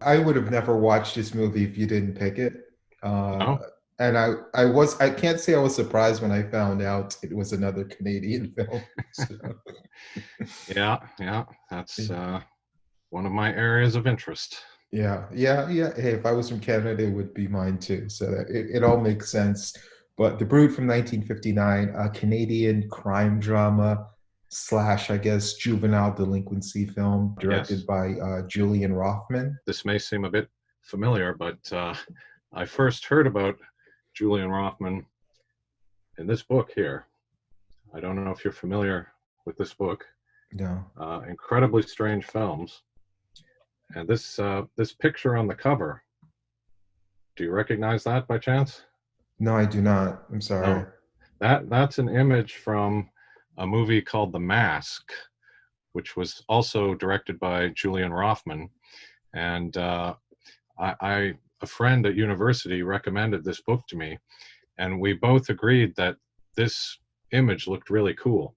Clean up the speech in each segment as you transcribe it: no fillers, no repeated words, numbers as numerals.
I would have never watched this movie if you didn't pick it. Uh, No? and I can't say I was surprised when I found out it was another Canadian film. So, Yeah, yeah, that's one of my areas of interest. yeah. Hey, if I was from Canada, it would be mine too. So it all makes sense. But The Brood from 1959, a Canadian crime drama slash, I guess, juvenile delinquency film directed Yes, by Julian Rothman. this may seem a bit familiar, but I first heard about Julian Rothman in this book here. I don't know if you're familiar with this book, No, Incredibly Strange Films. And this picture on the cover, do you recognize that by chance? no, I do not. I'm sorry. No. That's an image from a movie called The Mask, which was also directed by Julian Rothman. And a friend at university recommended this book to me, and we both agreed that this image looked really cool,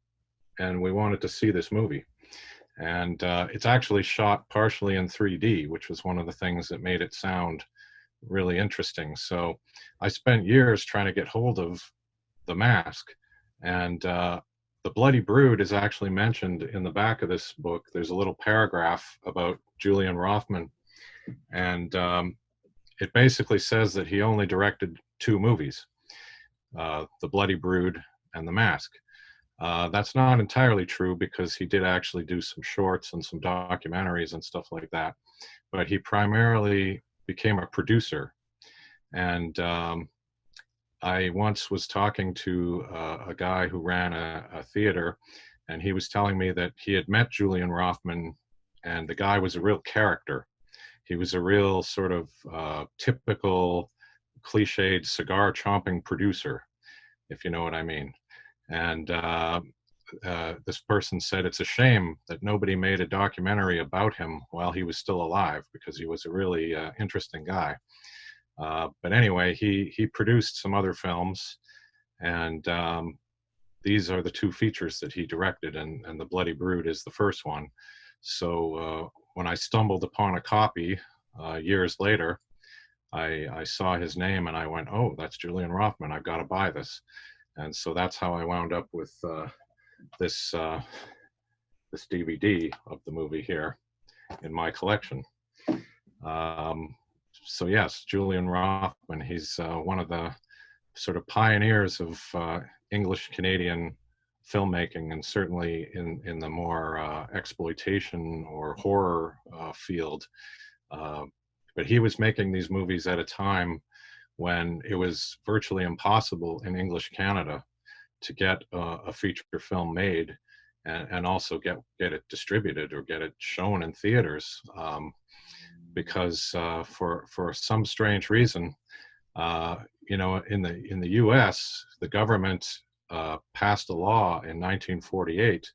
and we wanted to see this movie. And it's actually shot partially in 3D, which was one of the things that made it sound really interesting. So I spent years trying to get hold of The Mask, and the Bloody Brood is actually mentioned in the back of this book. There's a little paragraph about Julian Rothman, and it basically says that he only directed two movies, The Bloody Brood and The Mask. That's not entirely true because he did actually do some shorts and some documentaries and stuff like that, but he primarily became a producer. And I once was talking to a guy who ran a theater, and he was telling me that he had met Julian Rothman, and the guy was a real character. He was a real sort of typical cliched cigar chomping producer, if you know what I mean. And this person said it's a shame that nobody made a documentary about him while he was still alive, because he was a really interesting guy. But anyway, he produced some other films, and these are the two features that he directed, and The Bloody Brood is the first one. So when I stumbled upon a copy years later, I saw his name and I went, oh, that's Julian Rothman. I've got to buy this. And so that's how I wound up with this this DVD of the movie here in my collection. Um, so yes, Julian Rothman. He's one of the sort of pioneers of English Canadian filmmaking, and certainly in the more exploitation or horror field. But he was making these movies at a time when it was virtually impossible in English Canada to get a feature film made, and also get it distributed or get it shown in theaters, because for some strange reason, in the U.S., the government passed a law in 1948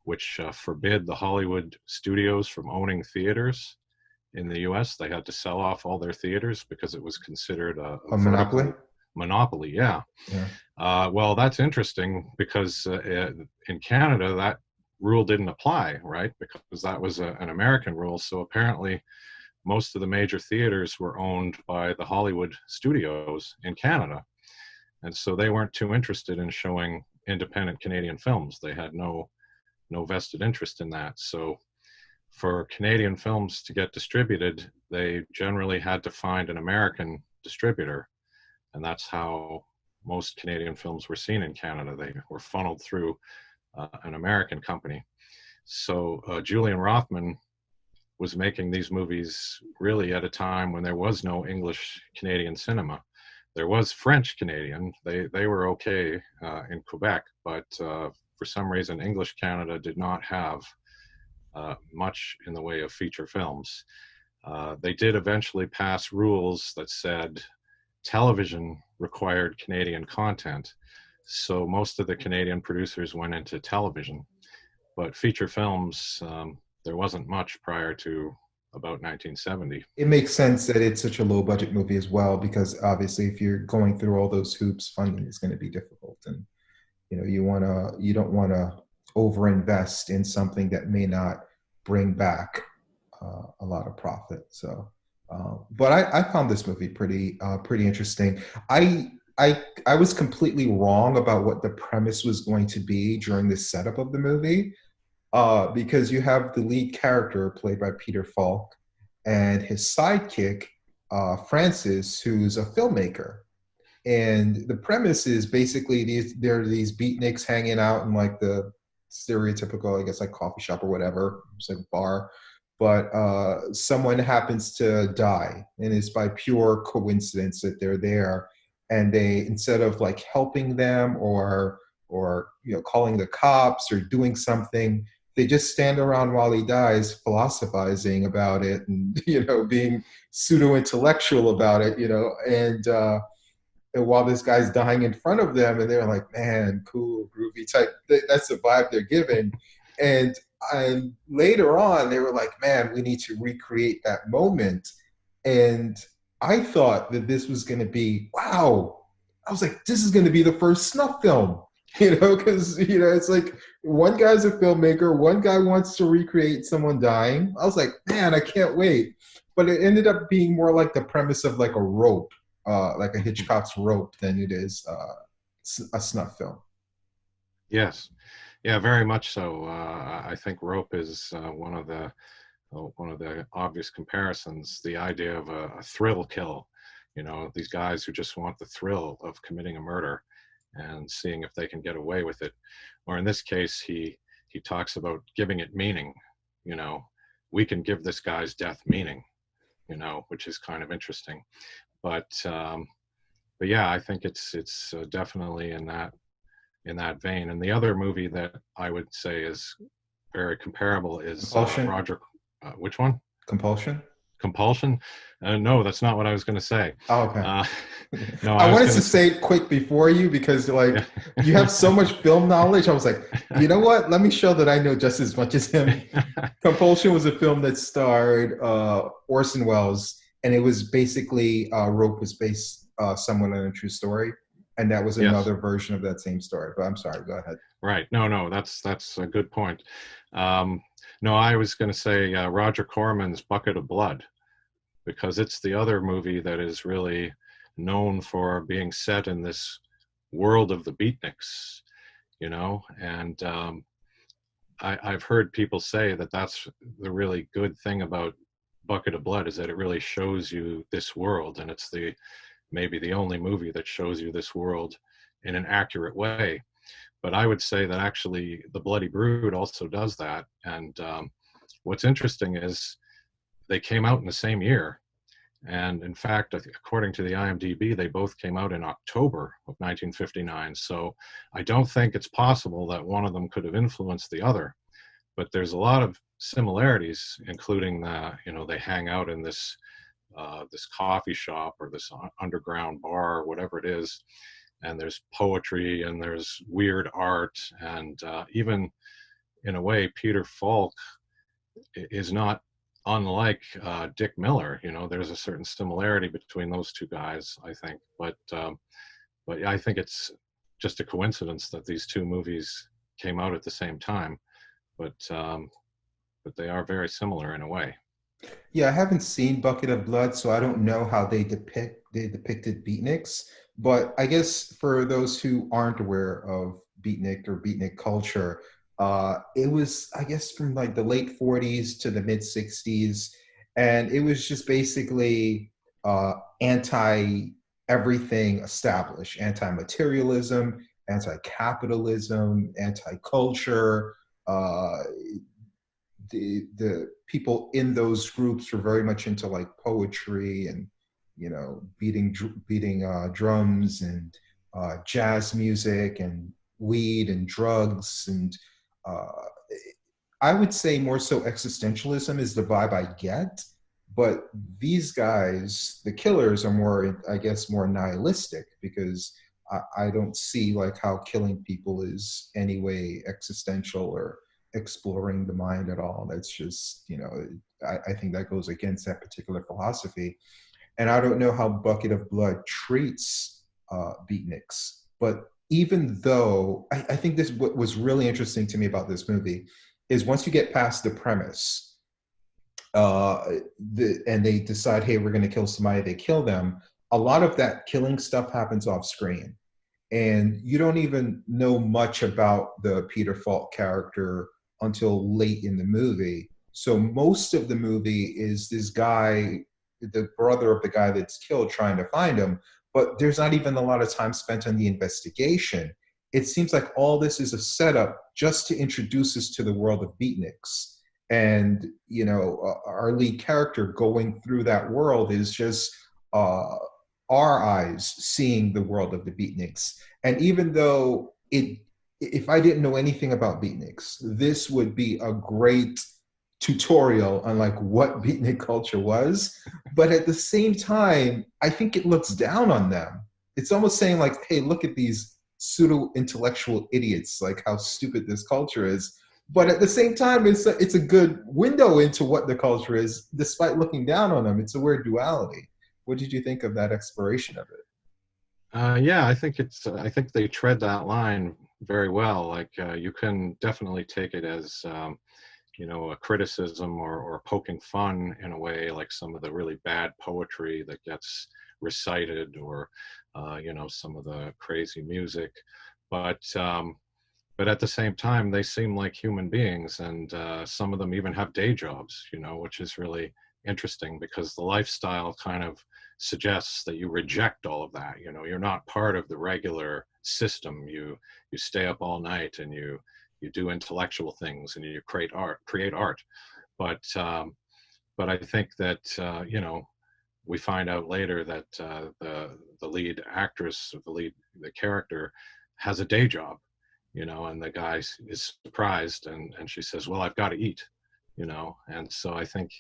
which forbid the Hollywood studios from owning theaters in the U.S. They had to sell off all their theaters because it was considered a A Monopoly? vertical monopoly. Yeah. Yeah. Well, that's interesting because in Canada that rule didn't apply, right? Because that was an American rule. So apparently, most of the major theaters were owned by the Hollywood studios in Canada, and so they weren't too interested in showing independent Canadian films. They had no vested interest in that. So for Canadian films to get distributed, they generally had to find an American distributor. And that's how most Canadian films were seen in Canada. They were funneled through an American company. So Julian Rothman was making these movies really at a time when there was no English Canadian cinema. There was French Canadian. They were okay in Quebec, but for some reason, English Canada did not have much in the way of feature films. They did eventually pass rules that said television required Canadian content. So most of the Canadian producers went into television. But feature films, there wasn't much prior to about 1970. It makes sense that it's such a low budget movie as well, because obviously if you're going through all those hoops, funding is going to be difficult. And you don't want to overinvest in something that may not bring back a lot of profit. So But I found this movie pretty interesting. I I was completely wrong about what the premise was going to be during the setup of the movie, because you have the lead character played by Peter Falk and his sidekick, Francis, who's a filmmaker. And the premise is basically there are these beatniks hanging out in like the stereotypical, I guess, like coffee shop or whatever, it's like bar. But someone happens to die, and it's by pure coincidence that they're there. And they, instead of like helping them or calling the cops or doing something, they just stand around while he dies, philosophizing about it, and being pseudo intellectual about it, and while this guy's dying in front of them, and they're like, man, cool, groovy type. That's the vibe they're given. And later on, they were like, man, we need to recreate that moment. And I thought that this was going to be, wow. I was like, this is going to be the first snuff film, because, it's like one guy's a filmmaker, one guy wants to recreate someone dying. I was like, man, I can't wait. But it ended up being more like the premise of like a rope, like a Hitchcock's Rope, than it is a snuff film. Yes, yeah, very much so. I think Rope is one of the obvious comparisons. The idea of a thrill kill, these guys who just want the thrill of committing a murder and seeing if they can get away with it. Or in this case, he talks about giving it meaning. You know, we can give this guy's death meaning. Which is kind of interesting. But yeah, I think it's definitely in that vein. And the other movie that I would say is very comparable is Compulsion. Roger. Which one? Compulsion. Compulsion? No, that's not what I was going to say. Oh, okay. No, I I was wanted going to to say. say it quick before you, because like Yeah. you have so much film knowledge. I was like, you know what? Let me show that I know just as much as him. Compulsion was a film that starred Orson Welles, and it was basically Rope was based somewhat on a true story, and that was Yes. another version of that same story. But I'm sorry, go ahead. Right. No, that's a good point. No, I was going to say Roger Corman's Bucket of Blood, because it's the other movie that is really known for being set in this world of the beatniks, and I've heard people say that that's the really good thing about Bucket of Blood, is that it really shows you this world, and it's maybe the only movie that shows you this world in an accurate way. But I would say that actually The Bloody Brood also does that. And what's interesting is they came out in the same year. And in fact, according to the IMDb, they both came out in October of 1959. So I don't think it's possible that one of them could have influenced the other. But there's a lot of similarities, including they hang out in this this coffee shop or this underground bar or whatever it is, and there's poetry and there's weird art, and even in a way, Peter Falk is not unlike Dick Miller. There's a certain similarity between those two guys, I think. But I think it's just a coincidence that these two movies came out at the same time. But they are very similar in a way. Yeah, I haven't seen Bucket of Blood, so I don't know how they depicted beatniks. But I guess for those who aren't aware of beatnik or beatnik culture, it was, I guess, from like the late 40s to the mid 60s, and it was just basically anti everything established, anti materialism, anti capitalism, anti culture. Uh, the people in those groups were very much into like poetry and beating drums and jazz music and weed and drugs, and uh, I would say more so existentialism is the vibe I get. But these guys, the killers, are more, I guess, more nihilistic, because I don't see like how killing people is any way existential or exploring the mind at all. That's just, I think that goes against that particular philosophy. And I don't know how Bucket of Blood treats beatniks. But even though I think this, what was really interesting to me about this movie is once you get past the premise, uh, and they decide, hey, we're going to kill somebody, they kill them. A lot of that killing stuff happens off screen, and you don't even know much about the Peter Falk character until late in the movie. So most of the movie is this guy, the brother of the guy that's killed, trying to find him, but there's not even a lot of time spent on the investigation. It seems like all this is a setup just to introduce us to the world of beatniks. And our lead character going through that world is just uh, our eyes seeing the world of the beatniks. And even though if I didn't know anything about beatniks, this would be a great tutorial on like what beatnik culture was. But at the same time, I think it looks down on them. It's almost saying like, hey, look at these pseudo intellectual idiots, like how stupid this culture is. But at the same time, it's a good window into what the culture is, despite looking down on them. It's a weird duality. What did you think of that exploration of it? Yeah, I think they tread that line very well. Like you can definitely take it as a criticism or poking fun in a way, like some of the really bad poetry that gets recited, or some of the crazy music. But but at the same time, they seem like human beings, and some of them even have day jobs, which is really interesting because the lifestyle kind of suggests that you reject all of that. You're not part of the regular system. You stay up all night and you do intellectual things and you create art. But I think that we find out later that the lead actress, the character, has a day job, and the guy is surprised, and she says, well, I've got to eat, and so I think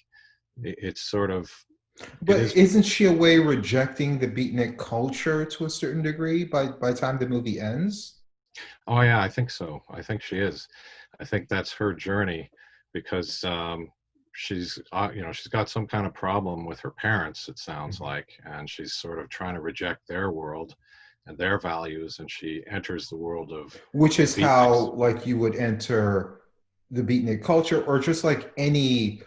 it's sort of, it But is. isn't she a way rejecting the beatnik culture to a certain degree by the time the movie ends? Oh yeah, I think so. I think she is. I think that's her journey, because she's got some kind of problem with her parents, it sounds Mhm. like, and she's sort of trying to reject their world and their values, and she enters the world of Which the is beatniks. how like you would enter the beatnik culture, or just like any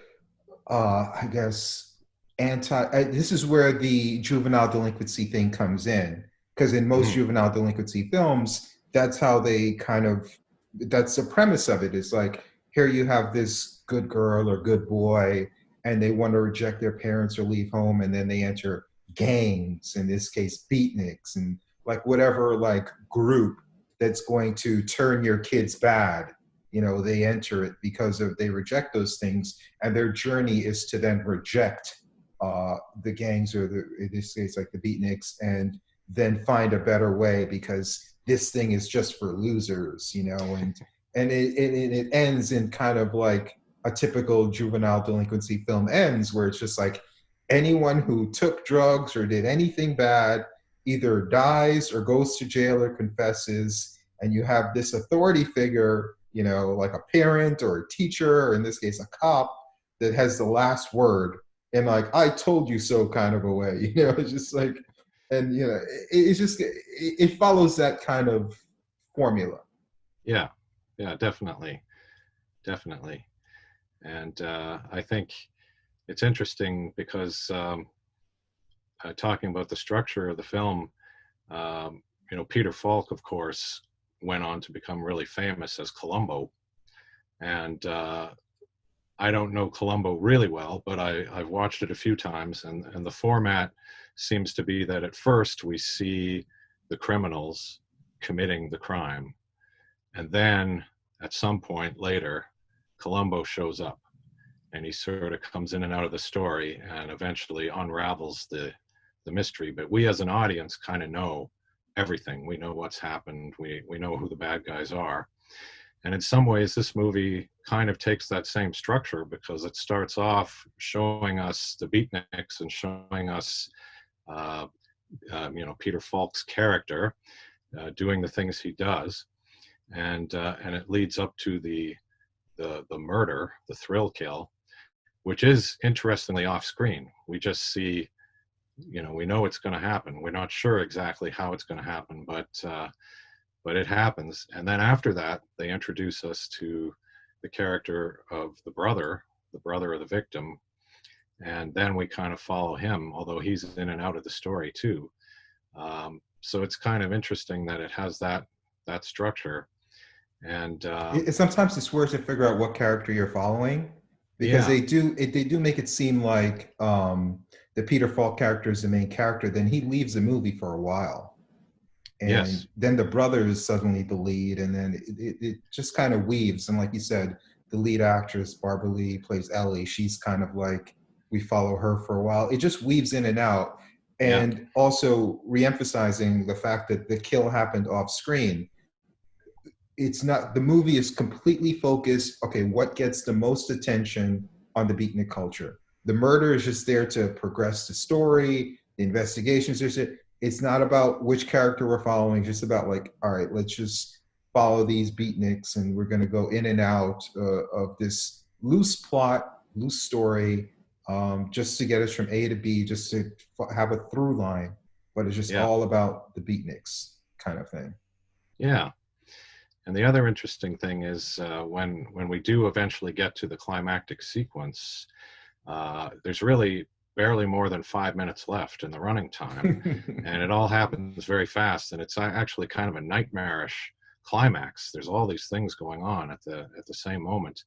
I guess this is where the juvenile delinquency thing comes in, because in most Mhm. juvenile delinquency films, that's how they kind of, that's the premise of it, is like, here you have this good girl or good boy, and they want to reject their parents or leave home, and then they enter gangs, in this case beatniks, and like whatever like group that's going to turn your kids bad, they enter it because of they reject those things, and their journey is to then reject the gangs, or in this case like the beatniks, and then find a better way, because this thing is just for losers, and it ends in kind of like a typical juvenile delinquency film ends, where it's just like anyone who took drugs or did anything bad either dies or goes to jail or confesses, and you have this authority figure, like a parent or a teacher, or in this case a cop, that has the last word, and like I told you so kind of a way. It's just like, and it's just it follows that kind of formula. Yeah, yeah, definitely, definitely. And I think it's interesting because talking about the structure of the film, Peter Falk, of course, went on to become really famous as Columbo. And I don't know Columbo really well, but I've watched it a few times, and the format seems to be that at first we see the criminals committing the crime, and then at some point later, Columbo shows up, and he sort of comes in and out of the story and eventually unravels the mystery. But we as an audience kind of know everything. We know what's happened. We know who the bad guys are. And in some ways, this movie kind of takes that same structure, because it starts off showing us the beatniks and showing us, uh, Peter Falk's character doing the things he does, and it leads up to the murder, the thrill kill, which is interestingly off screen. We just see, we know it's going to happen. We're not sure exactly how it's going to happen, but it happens. And then after that, they introduce us to the character of the brother of the victim, and then we kind of follow him, although he's in and out of the story too. So it's kind of interesting that it has that structure. And Sometimes it's worth to figure out what character you're following, because yeah, they do make it seem like the Peter Falk character is the main character. Then he leaves the movie for a while, and yes, then the brother is suddenly the lead, and then it just kind of weaves. And like you said, the lead actress Barbara Lee plays Ellie. She's kind of like, we follow her for a while. It just weaves in and out, yeah, and also reemphasizing the fact that the kill happened off screen. It's not, the movie is completely focused, okay, what gets the most attention on the beatnik culture. The murder is just there to progress the story, the investigations, it's not about which character we're following, just about like, all right, let's just follow these beatniks, and we're going to go in and out of this loose plot, loose story, just to get us from A to B, just to have a through line. But it's just yeah, all about the beatniks kind of thing. yeah. And the other interesting thing is when we do eventually get to the climactic sequence, there's really barely more than 5 minutes left in the running time, and it all happens very fast. And it's actually kind of a nightmarish climax. There's all these things going on at the same moment.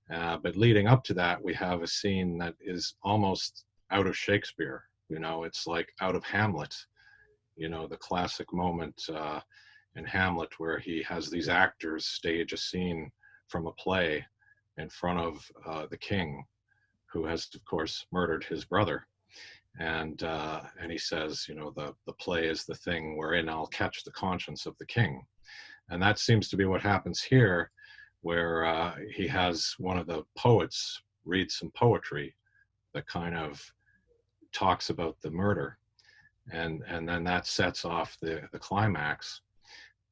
But leading up to that, we have a scene that is almost out of Shakespeare. You know, it's like out of Hamlet. You know, the classic moment in Hamlet where he has these actors stage a scene from a play in front of the king, who has, of course, murdered his brother. And he says, you know, the play is the thing wherein I'll catch the conscience of the king. And that seems to be what happens here, where he has one of the poets read some poetry that kind of talks about the murder, and then that sets off the climax.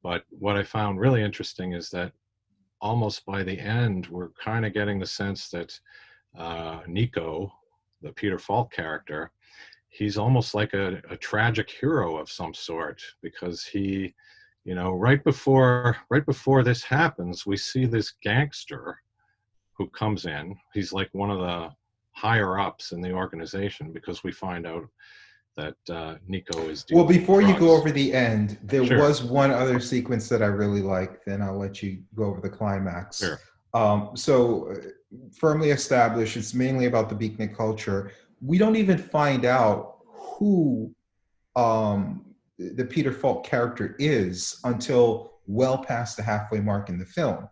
But what I found really interesting is that almost by the end, we're kind of getting the sense that Nico, the Peter Falk character, he's almost like a tragic hero of some sort, because he, you know, right before this happens, we see this gangster who comes in. He's like one of the higher ups in the organization, because we find out that Nico is Well, dealing before you go drugs. over the end, there Sure, was one other sequence that I really liked. Then I'll let you go over the climax. sure. Firmly established, it's mainly about the beatnik culture. We don't even find out who the Peter Falk character is until well past the halfway mark in the film.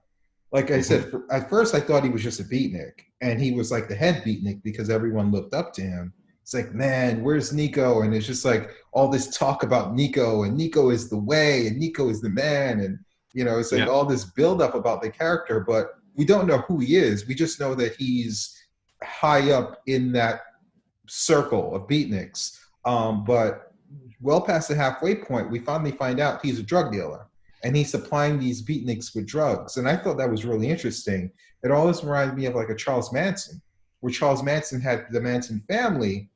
Like I Hmm. said, at first I thought he was just a beatnik, and he was like the head beatnik because everyone looked up to him. It's like, man, where's Nico? And it's just like all this talk about Nico, and Nico is the way, and Nico is the man, and you know, it's like Yeah, all this buildup about the character, but we don't know who he is. We just know that he's high up in that circle of beatniks. But well past the halfway point, we finally find out he's a drug dealer, and he's supplying these beatniks with drugs. And I thought that was really interesting. It always reminded me of like a Charles Manson, where Charles Manson had the Manson family,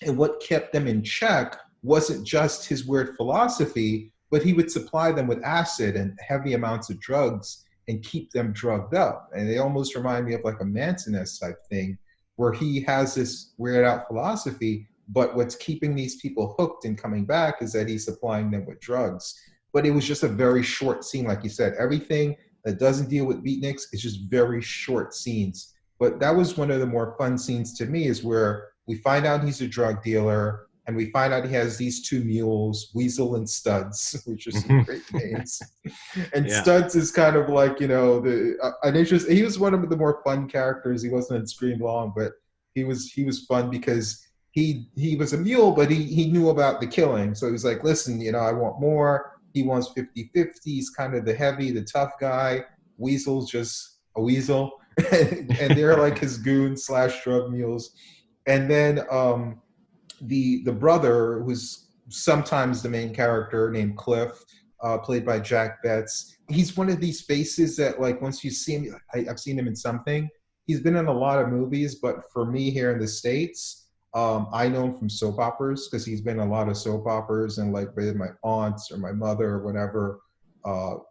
and what kept them in check wasn't just his weird philosophy, but he would supply them with acid and heavy amounts of drugs and keep them drugged up. And they almost remind me of like a Manson-esque type thing, where he has this weird out philosophy, but what's keeping these people hooked and coming back is that he's supplying them with drugs. But it was just a very short scene, like you said. Everything that doesn't deal with beatniks is just very short scenes. But that was one of the more fun scenes to me, is where we find out he's a drug dealer, and we find out he has these two mules, Weasel and Studs, which are some hmm. great names. And Yeah, Studs is kind of like, you know, an interest. He was one of the more fun characters. He wasn't in Scream Long, but he was fun because he was a mule, but he knew about the killing. So he was like, listen, you know, I want more. He wants 50-50. He's kind of the heavy, the tough guy. Weasel's just a weasel. And they're like his goons slash drug mules. And then the brother, who's sometimes the main character, named Cliff, played by Jack Betts. He's one of these faces that, like, once you see him, I've seen him in something. He's been in a lot of movies, but for me here in the States, I know him from soap operas, because he's been in a lot of soap operas, and like with my aunts or my mother or whatever.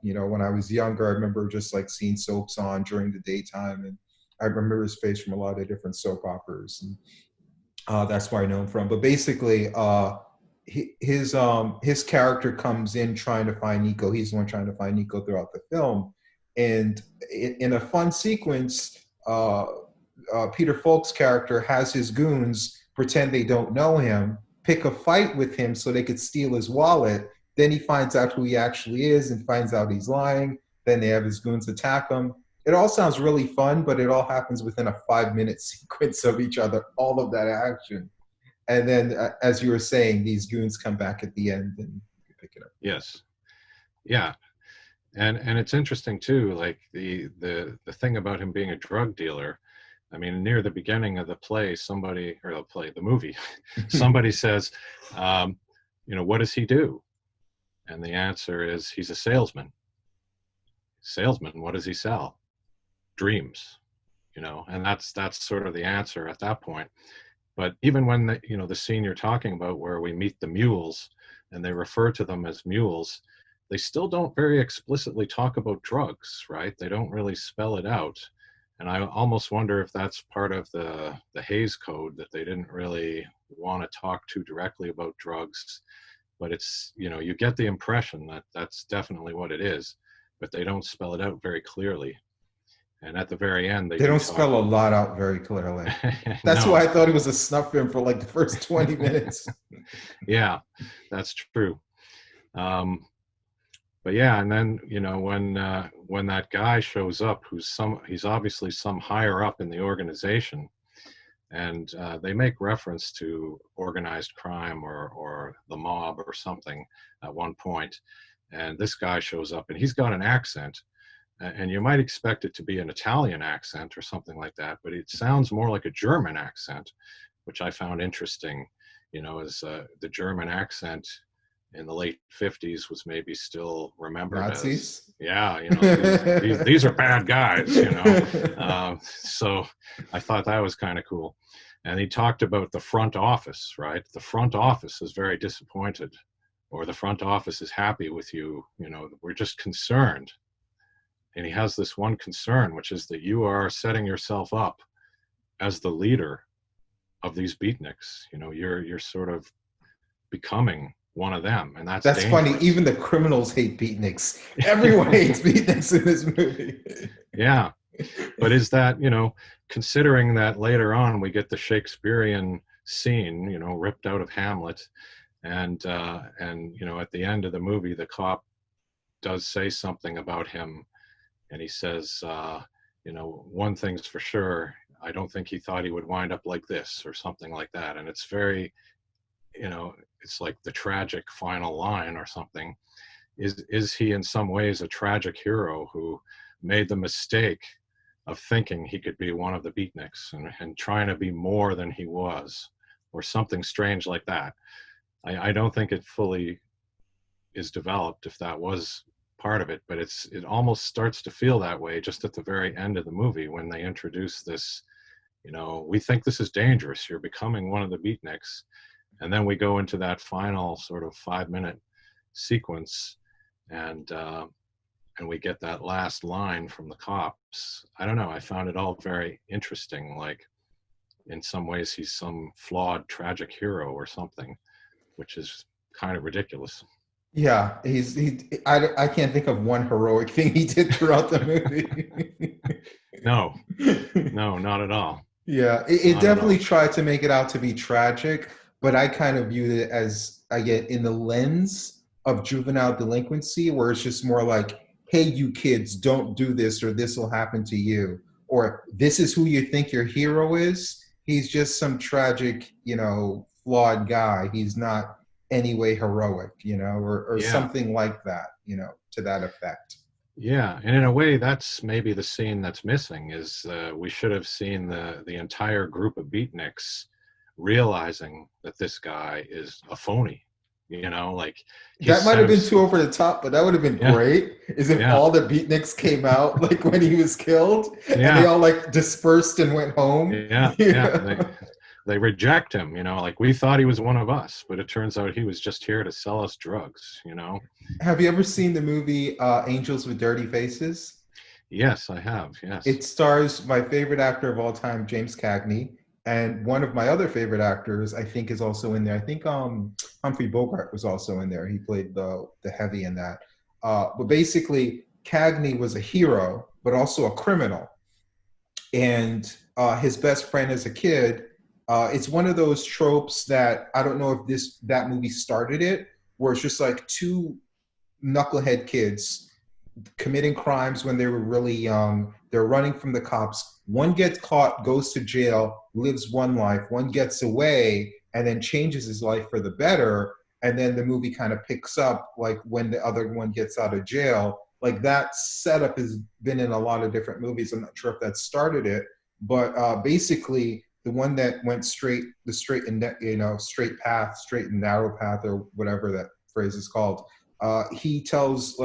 You know, when I was younger, I remember just like seeing soaps on during the daytime, and I remember his face from a lot of different soap operas. And That's where I know him from. But basically, his character comes in trying to find Nico. He's the one trying to find Nico throughout the film, and in a fun sequence, Peter Falk's character has his goons pretend they don't know him, pick a fight with him so they could steal his wallet. Then he finds out who he actually is and finds out he's lying. Then they have his goons attack him. It all sounds really fun, but it all happens within a 5 minute sequence of each other, all of that action. And then, as you were saying, these goons come back at the end and you pick it up. Yes. Yeah. And it's interesting too, like the thing about him being a drug dealer. I mean, near the beginning of the play, the movie, somebody says, what does he do? And the answer is, he's a salesman. Salesman, what does he sell? Dreams, and that's sort of the answer at that point. But even when the scene you're talking about where we meet the mules and they refer to them as mules, they still don't very explicitly talk about drugs, right? They don't really spell it out. And I almost wonder if that's part of the Hays Code, that they didn't really want to talk too directly about drugs. But it's, you get the impression that that's definitely what it is, but they don't spell it out very clearly. And at the very end, they don't spell a lot out very clearly. That's No. why I thought it was a snuff film for like the first 20 minutes. Yeah, that's true. But yeah, and then when that guy shows up, he's obviously some higher up in the organization, and they make reference to organized crime or the mob or something at one point, and this guy shows up and he's got an accent. And you might expect it to be an Italian accent or something like that, but it sounds more like a German accent, which I found interesting, as the German accent in the late 50s was maybe still remembered Nazis? These are bad guys, so I thought that was kind of cool. And he talked about the front office, right? The front office is very disappointed, or the front office is happy with you, we're just concerned. And he has this one concern, which is that you are setting yourself up as the leader of these beatniks. You're sort of becoming one of them, and that's dangerous. Funny. Even the criminals hate beatniks. Everyone hates beatniks in this movie. Yeah, but is that, considering that later on we get the Shakespearean scene, ripped out of Hamlet, and at the end of the movie, the cop does say something about him. And he says, one thing's for sure, I don't think he thought he would wind up like this, or something like that. And it's very, it's like the tragic final line or something. Is he in some ways a tragic hero who made the mistake of thinking he could be one of the beatniks and trying to be more than he was, or something strange like that? I don't think it fully is developed if that was part of it, but it almost starts to feel that way just at the very end of the movie when they introduce this, we think this is dangerous, you're becoming one of the beatniks. And then we go into that final sort of 5-minute sequence, and we get that last line from the cops. I don't know, I found it all very interesting. Like, in some ways he's some flawed tragic hero or something, which is kind of ridiculous. Yeah, I can't think of one heroic thing he did throughout the movie. No, not at all. Yeah, it definitely tried to make it out to be tragic, but I kind of viewed it as, I get in the lens of juvenile delinquency, where it's just more like, hey, you kids, don't do this, or this will happen to you, or this is who you think your hero is. He's just some tragic, flawed guy. He's not anyway heroic, or something like that, to that effect. Yeah, and in a way, that's maybe the scene that's missing. Is we should have seen the entire group of beatniks realizing that this guy is a phony. Like, that might have been too over the top, but that would have been great. Is if all the beatniks came out like when he was killed, and they all like dispersed and went home. They reject him, like, we thought he was one of us, but it turns out he was just here to sell us drugs, Have you ever seen the movie Angels with Dirty Faces? Yes, I have, yes. It stars my favorite actor of all time, James Cagney, And one of my other favorite actors, I think, is also in there. I think Humphrey Bogart was also in there. He played the heavy in that. But basically, Cagney was a hero, but also a criminal. And his best friend as a kid. It's one of those tropes that I don't know if that movie started it, where it's just like two knucklehead kids committing crimes when they were really young. They're running from the cops. One gets caught, goes to jail, lives one life. One gets away and then changes his life for the better. And then the movie kind of picks up like when the other one gets out of jail. Like that setup has been in a lot of different movies. I'm not sure if that started it, but basically the one that went straight and straight path, straight and narrow path, or whatever that phrase is called. He tells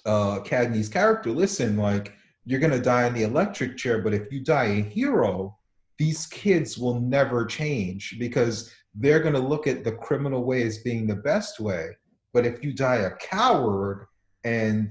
Cagney's character, listen, like you're gonna die in the electric chair, but if you die a hero, these kids will never change because they're gonna look at the criminal way as being the best way. But if you die a coward, and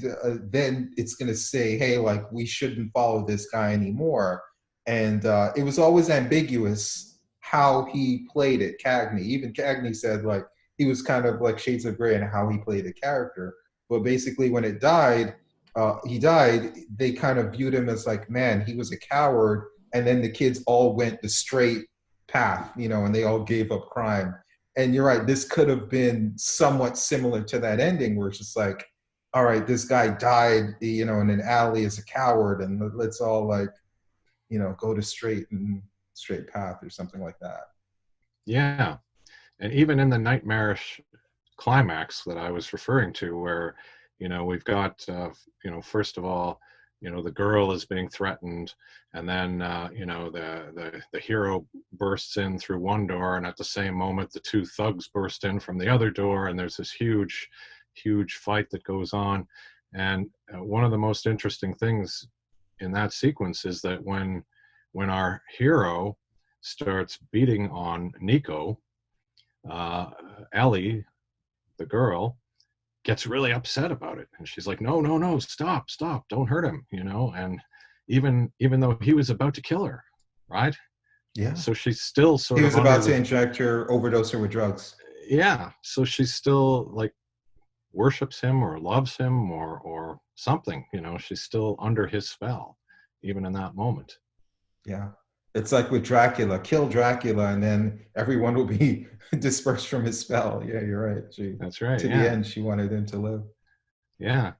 then it's gonna say, hey, like we shouldn't follow this guy anymore. And it was always ambiguous how he played it, Cagney. Even Cagney said like he was kind of like shades of gray in how he played the character, but basically, when he died. They kind of viewed him as like, man, he was a coward. And then the kids all went the straight path, and they all gave up crime. And you're right, this could have been somewhat similar to that ending, where it's just like, all right, this guy died, in an alley as a coward, and let's all like, go to straight path or something like that. Yeah. And even in the Nightmarish Climax that I was referring to, where we've got first of all, the girl is being threatened, and then the hero bursts in through one door, and at the same moment the two thugs burst in from the other door, and there's this huge fight that goes on. And one of the most interesting things in that sequence is that when our hero starts beating on Nico, Ellie, the girl, gets really upset about it, and she's like, no, stop, don't hurt him, and even though he was about to kill her, right? Yeah. So she's still sort He of was about to inject her, overdose her with drugs. yeah, so she's still like worships him or loves him or something, she's still under his spell even in that moment. Yeah. It's like with Dracula, kill Dracula, and then everyone will be dispersed from his spell. Yeah, you're right. That's right. To the end, she wanted him to live. Yeah.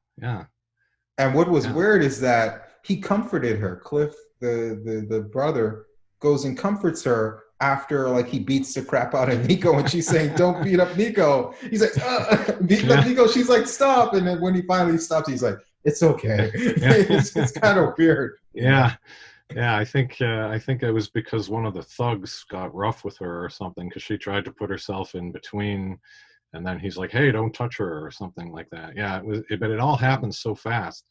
And what was weird is that he comforted her. Cliff, the brother, goes and comforts her after like he beats the crap out of Nico, and she's saying, "Don't beat up Nico." He's like, "Beat up Nico." She's like, "Stop!" And then when he finally stops, he's like, "It's okay." It's kind of weird. Yeah. I think it was because one of the thugs got rough with her or something, because she tried to put herself in between, and then he's like, "Hey, don't touch her," or something like that. Yeah, but it all happens so fast,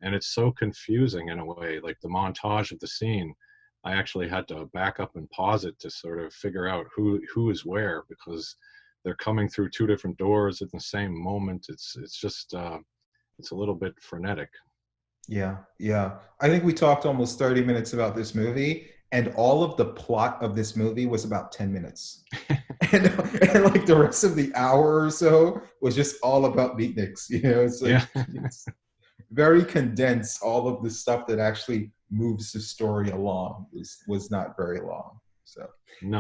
and it's so confusing in a way. Like the montage of the scene, I actually had to back up and pause it to sort of figure out who is where, because they're coming through two different doors at the same moment. It's just it's a little bit frenetic. Yeah. I think we talked almost 30 minutes about this movie, and all of the plot of this movie was about 10 minutes. and like the rest of the hour or so was just all about beatniks. It's like it's very condensed. All of the stuff that actually moves the story along was not very long. So No.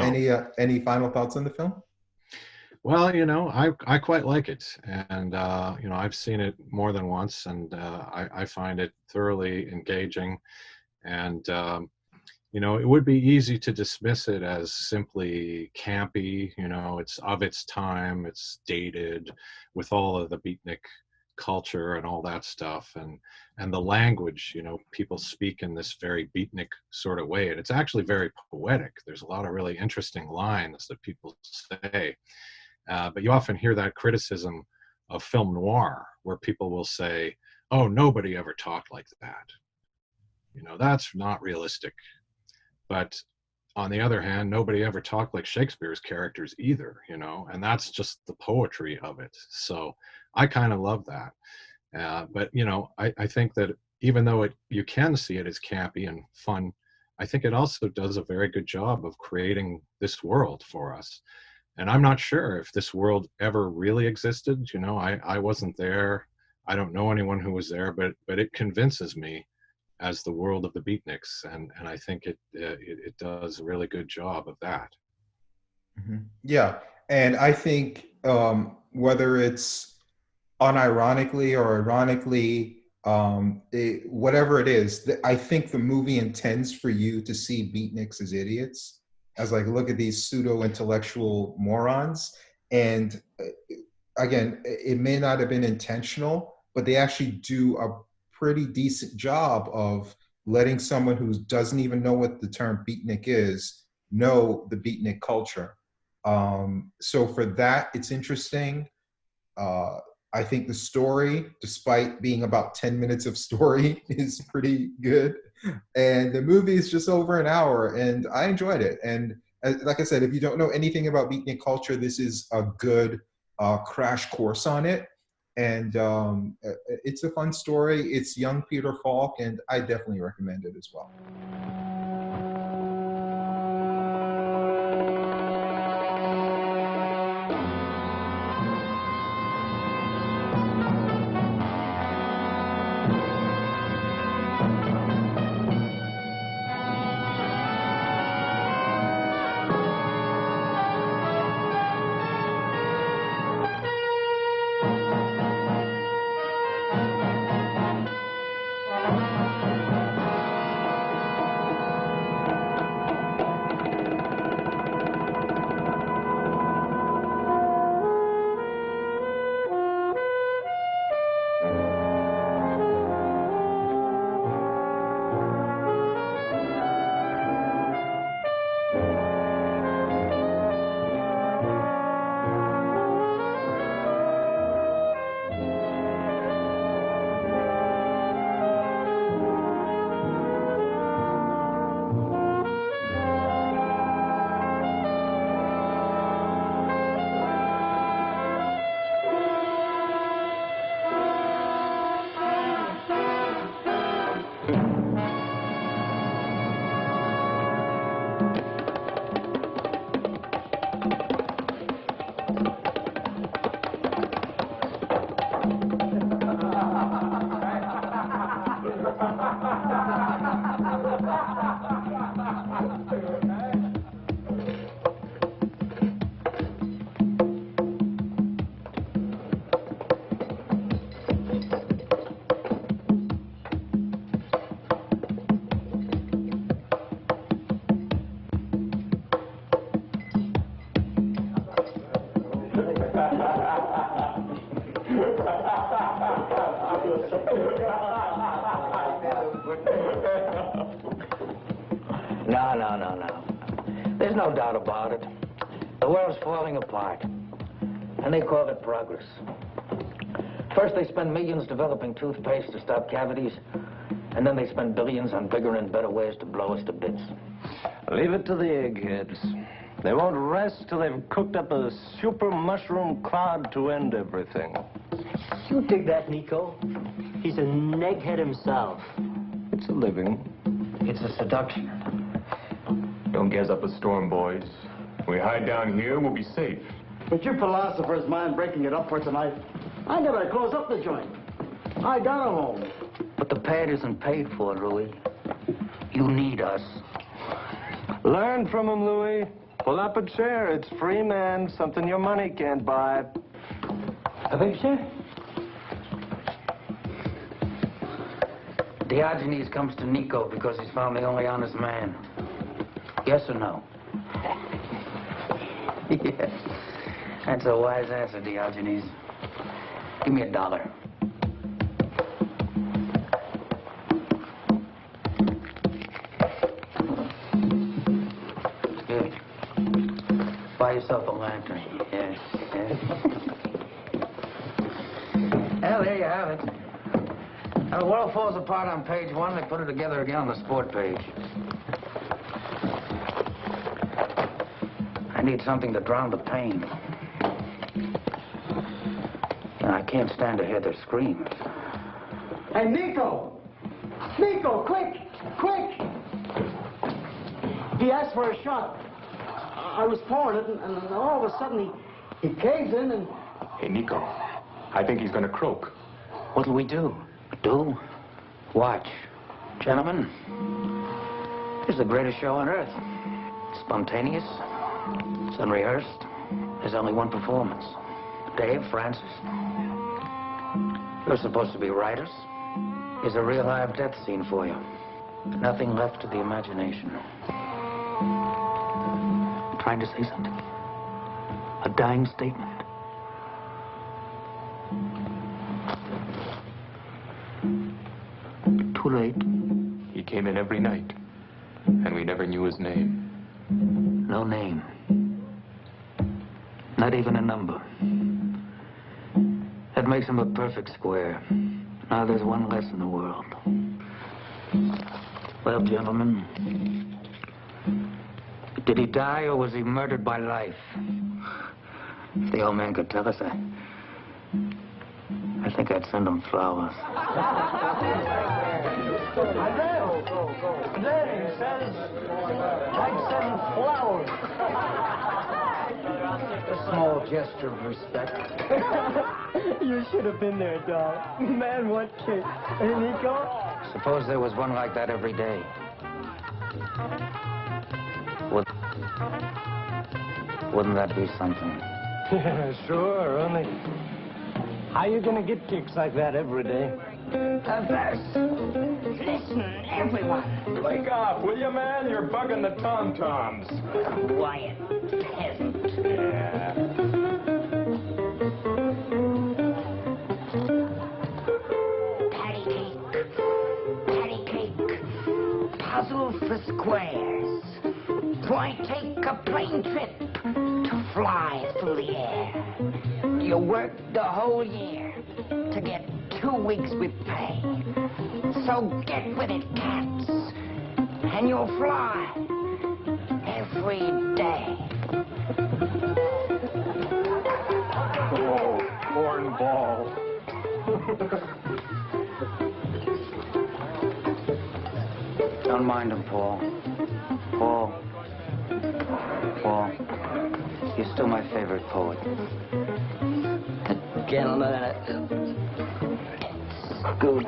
Any final thoughts on the film? Well, I quite like it, and I've seen it more than once, and I find it thoroughly engaging. And it would be easy to dismiss it as simply campy. It's of its time, it's dated, with all of the beatnik culture and all that stuff, and the language. People speak in this very beatnik sort of way, and it's actually very poetic. There's a lot of really interesting lines that people say. But you often hear that criticism of film noir, where people will say, "Oh, nobody ever talked like that. That's not realistic." But on the other hand, nobody ever talked like Shakespeare's characters either, and that's just the poetry of it. So I kind of love that. But I think that even though you can see it as campy and fun, I think it also does a very good job of creating this world for us. And I'm not sure if this world ever really existed. You know, I wasn't there. I don't know anyone who was there, but it convinces me as the world of the beatniks, and I think it does a really good job of that. Yeah, and I think whether it's unironically or ironically, whatever it is, I think the movie intends for you to see beatniks as idiots, as like, look at these pseudo intellectual morons. And again, it may not have been intentional, but they actually do a pretty decent job of letting someone who doesn't even know what the term beatnik is know the beatnik culture. So for that, it's interesting. Uh, I think the story, despite being about 10 minutes of story, is pretty good. And the movie is just over an hour, and I enjoyed it. And like I said, if you don't know anything about beatnik culture, this is a good crash course on it. And it's a fun story. It's young Peter Falk, and I definitely recommend it as well. No. There's no doubt about it. The world's falling apart, and they call it progress. First, they spend millions developing toothpaste to stop cavities, and then they spend billions on bigger and better ways to blow us to bits. Leave it to the eggheads. They won't rest till they've cooked up a super mushroom cloud to end everything. You dig that, Nico? He's an egghead himself. It's a living. It's a seduction. Don't gas up a storm, boys. We hide down here, we'll be safe. But your philosopher's mind breaking it up for tonight. I never close up the joint. I got a home. But the pad isn't paid for, Louis. You need us. Learn from him, Louis. Pull up a chair. It's free, man. Something your money can't buy. A big chair? Diogenes comes to Nico because he's found the only honest man. Yes or no? Yes. That's a wise answer, Diogenes. Give me $1. Good. Buy yourself a lantern. Yes. Well, there you have it. Now, the world falls apart on page 1. They put it together again on the sport page. I need something to drown the pain. I can't stand to hear their screams. Hey, Nico! Nico, quick! Quick! He asked for a shot. I was pouring it, and all of a sudden he caves in and... Hey, Nico, I think he's gonna croak. What'll we do? Do? Watch. Gentlemen, this is the greatest show on earth. Spontaneous. It's unrehearsed. There's only one performance. Dave, Francis, you're supposed to be writers. Here's a real live death scene for you. Nothing left to the imagination. Trying to say something? A dying statement? Too late. He came in every night, and we never knew his name. No name. Not even a number. That makes him a perfect square. Now there's one less in the world. Well, gentlemen, did he die or was he murdered by life? If the old man could tell us, I think I'd send him flowers. Then he says, I'd send flowers. A small gesture of respect. You should have been there, dog. Man, what kick. Hey, Nico? Suppose there was one like that every day. Wouldn't that be something? Yeah, sure, only how you gonna get kicks like that every day? A verse. Listen, everyone. Wake up, will you, man? You're bugging the tom-toms. Quiet, peasant. Yeah. Patty cake. Puzzle for squares. Why take a plane trip to fly through the air? You work the whole year to get 2 weeks with pay. So get with it, cats, and you'll fly every day. Oh, cornball. Don't mind him, Paul. Paul, you're still my favorite poet. Gentlemen, good.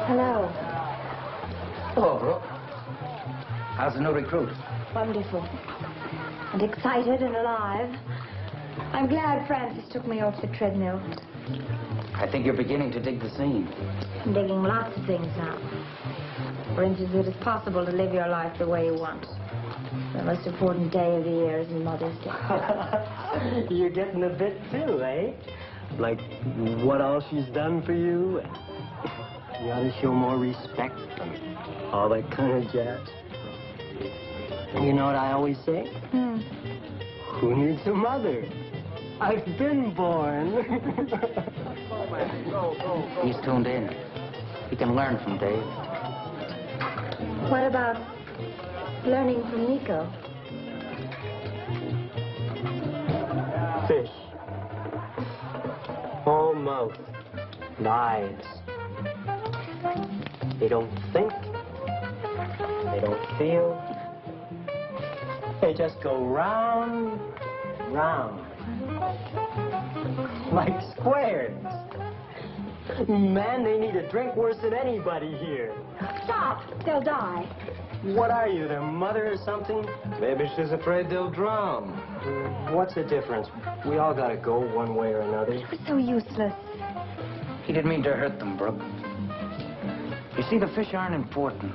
Hello. Hello, Brooke. How's the new recruit? Wonderful. And excited and alive. I'm glad Francis took me off the treadmill. I think you're beginning to dig the scene. I'm digging lots of things now. For instance, it is possible to live your life the way you want. The most important day of the year is Mother's Day. You're getting a bit too, eh? Like what all she's done for you. You ought to show more respect and all that kind of jazz. You know what I always say? Who needs a mother? I've been born. He's tuned in. He can learn from Dave. What about learning from Nico? Fish. Whole mouth. And eyes. They don't think. They don't feel. They just go round, round. Like squares. Man, they need a drink worse than anybody here. Stop! They'll die. What are you, their mother or something? Maybe she's afraid they'll drown. What's the difference? We all gotta go one way or another. It was so useless. He didn't mean to hurt them, Brooke. You see, the fish aren't important.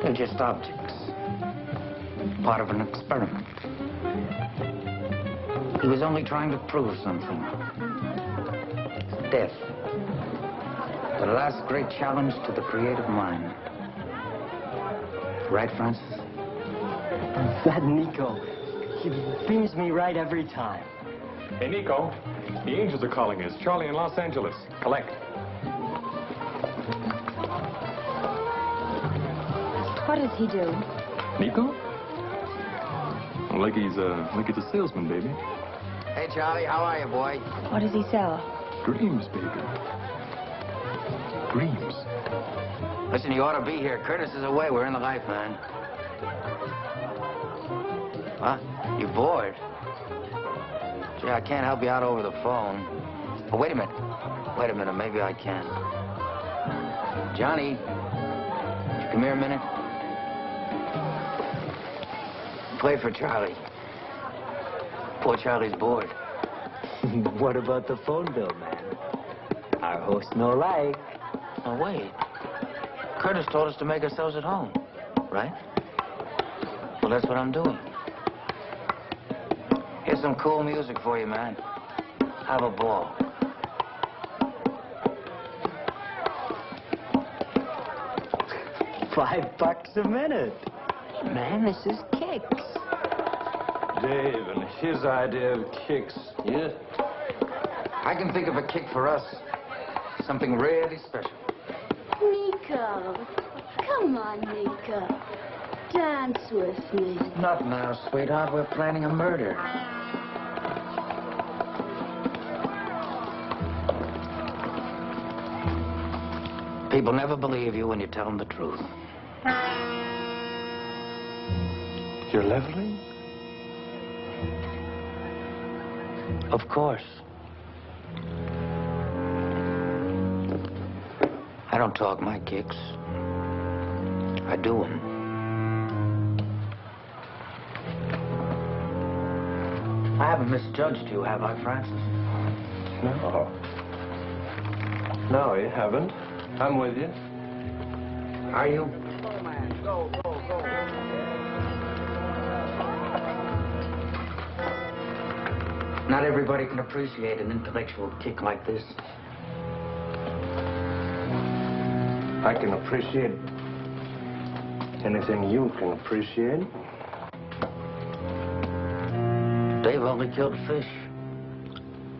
They're just objects. Part of an experiment. He was only trying to prove something. Death. The last great challenge to the creative mind. Right, Francis? That Nico, he beams me right every time. Hey, Nico, the Angels are calling us. Charlie in Los Angeles. Collect. What does he do? Nico? Like he's a salesman, baby. Hey, Charlie, how are you, boy? What does he sell? Dreams, baby. Dreams. Listen, you ought to be here. Curtis is away. We're in the life, man. Huh? You bored? Gee, I can't help you out over the phone. Oh, wait a minute. Wait a minute. Maybe I can. Johnny, would you come here a minute? Play for Charlie. Poor Charlie's bored. What about the phone bill, man? Our host no like. Oh, wait. Curtis told us to make ourselves at home, right? Well, that's what I'm doing. Here's some cool music for you, man. Have a ball. $5 a minute. Hey, man, this is Kicks. Dave and his idea of kicks. Yeah. I can think of a kick for us. Something really special. Nico. Come on, Nico. Dance with me. Not now, sweetheart. We're planning a murder. People never believe you when you tell them the truth. You're leveling? Of course. I don't talk my kicks. I do them. I haven't misjudged you, have I, Francis? No. No, you haven't. I'm with you. Are you? Not everybody can appreciate an intellectual kick like this. I can appreciate anything you can appreciate. Dave only killed a fish.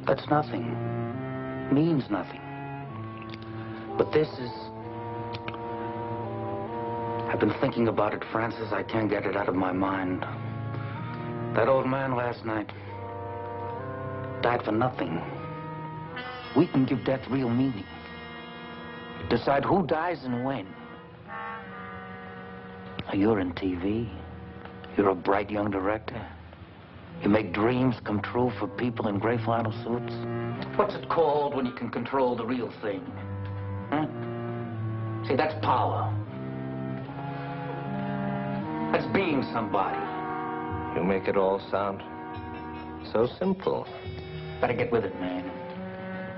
That's nothing. Means nothing. But this is... I've been thinking about it, Francis. I can't get it out of my mind. That old man last night died for nothing. We can give death real meaning. Decide who dies and when. Now, you're in TV. You're a bright young director. You make dreams come true for people in gray flannel suits. What's it called when you can control the real thing? Huh? See, that's power. That's being somebody. You make it all sound so simple. Better get with it, man.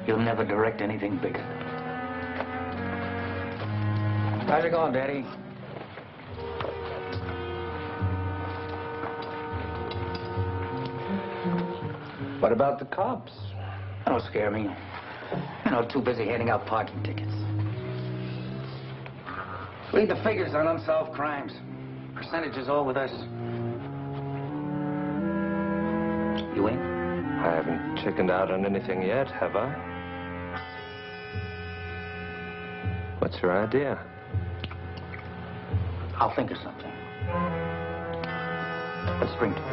You'll never direct anything bigger. How's it going, Daddy? What about the cops? Don't scare me. You know, too busy handing out parking tickets. Read the figures on unsolved crimes. Percentages all with us. You in? I haven't chickened out on anything yet, have I? What's your idea? I'll think of something. Let's spring to it.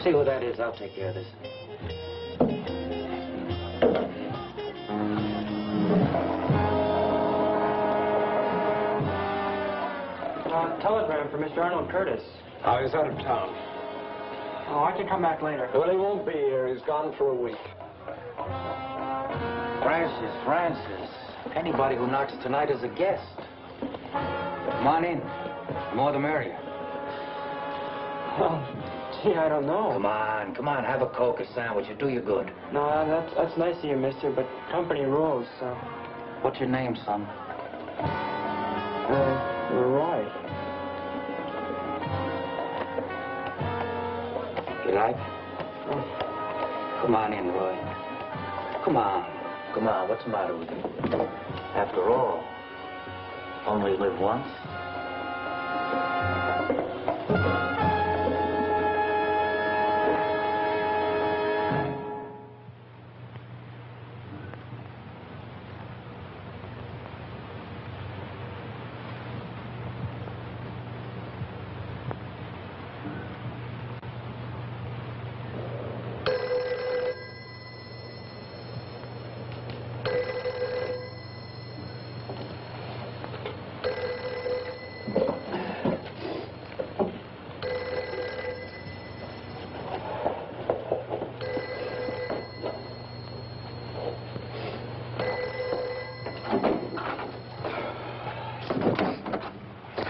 See what that is. I'll take care of this. Telegram for Mr. Arnold Curtis. Oh, he's out of town. Oh, I can come back later. Well, he won't be here. He's gone for a week. Francis. Anybody who knocks tonight is a guest. Come on in. The more the merrier. Oh, gee, I don't know. Come on. Have a Coke, a sandwich. It'll do you good. No, that's nice of you, mister, but company rules, so... What's your name, son? Roy. You like? Oh. Come on in, Roy. Come on. What's the matter with you? After all, only live once.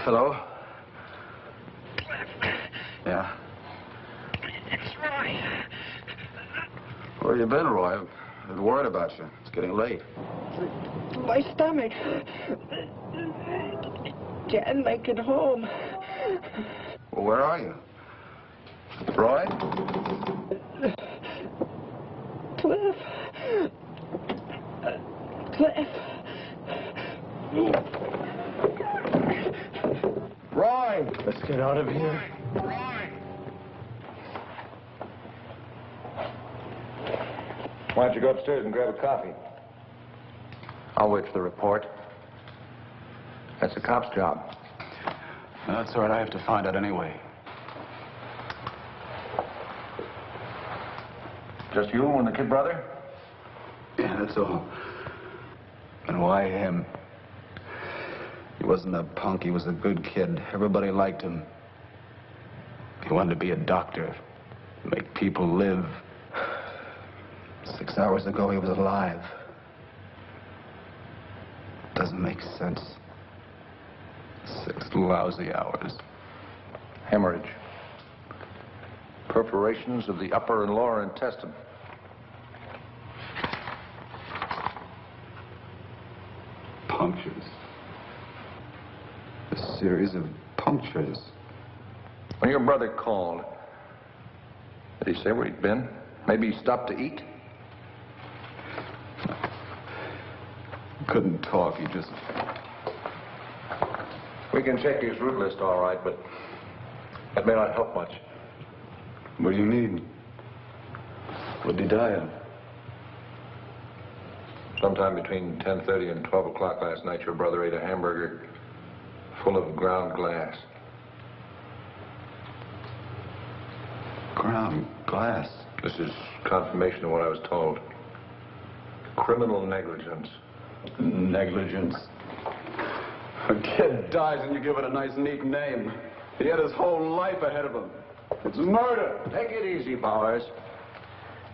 Hello? Yeah. It's Roy. Where you been, Roy? I've been worried about you. It's getting late. My stomach. Can't make it home. Well, where are you? Roy? Cliff. Cliff. Roy! Let's get out of here. Why don't you go upstairs and grab a coffee? I'll wait for the report. That's a cop's job. No, that's all right. I have to find out anyway. Just you and the kid brother? Yeah, that's all. And why him? He wasn't a punk. He was a good kid. Everybody liked him. He wanted to be a doctor, make people live. 6 hours ago, he was alive. Doesn't make sense. 6 lousy hours. Hemorrhage. Perforations of the upper and lower intestine. Punctures. A series of punctures. When your brother called, did he say where he'd been? Maybe he stopped to eat? Couldn't talk, he just... We can check his route list all right, but that may not help much. What do you need? What did he die of? Sometime between 10:30 and 12 o'clock last night, your brother ate a hamburger full of ground glass. Ground glass? This is confirmation of what I was told. Criminal negligence. Negligence. A kid dies and you give it a nice, neat name. He had his whole life ahead of him. It's murder. Take it easy, Bowers.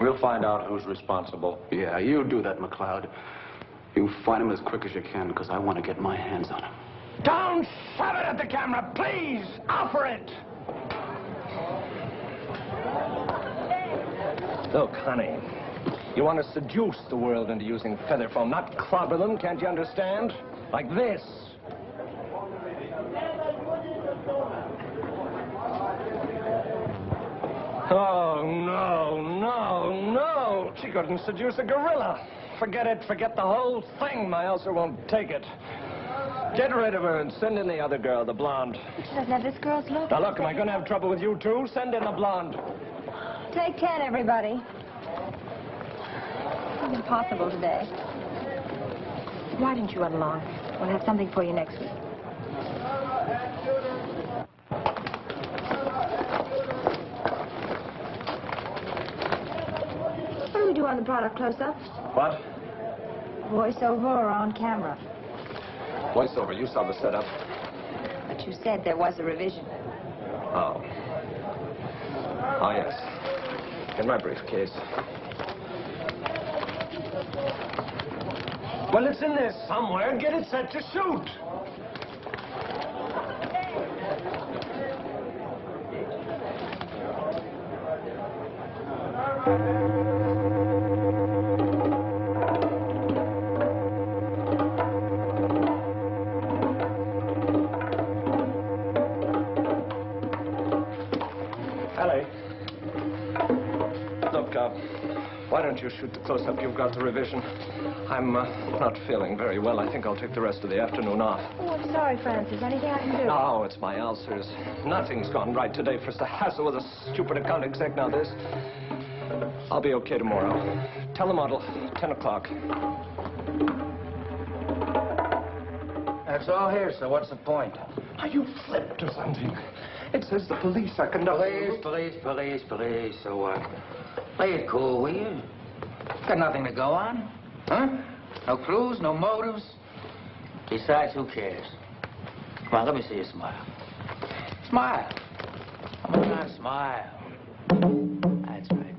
We'll find out who's responsible. Yeah, you do that, McLeod. You find him as quick as you can, because I want to get my hands on him. Don't shove it at the camera, please! Offer it! Look, honey, you want to seduce the world into using feather foam, not clobber them, can't you understand? Like this. Oh, no, no, no. She couldn't seduce a gorilla. Forget it, forget the whole thing. My ulcer won't take it. Get rid of her and send in the other girl, the blonde. She doesn't have this girl's look. Now, look, am I going to have trouble with you, too? Send in the blonde. Take 10, everybody. It's impossible today. Why didn't you run along? We'll have something for you next week. What do we do on the product close-up? What? Voiceover or on camera? Voiceover, you saw the setup. But you said there was a revision. Oh. Oh, yes. In my briefcase. Well, it's in there somewhere. Get it set to shoot. Why don't you shoot the close-up you've got the revision? I'm not feeling very well. I think I'll take the rest of the afternoon off. Oh, I'm sorry, Francis. Anything I can do? No, it's my ulcers. Nothing's gone right today. First the hassle with a stupid account exec, now this. I'll be okay tomorrow. Telemodel, 10 o'clock. That's all here, so what's the point? Are you flipped or something? It says the police are conducting... Police. So what? Play it cool, will you? Got nothing to go on. Huh? No clues, no motives. Besides, who cares? Come on, let me see you smile. Smile. Come on, smile. That's right.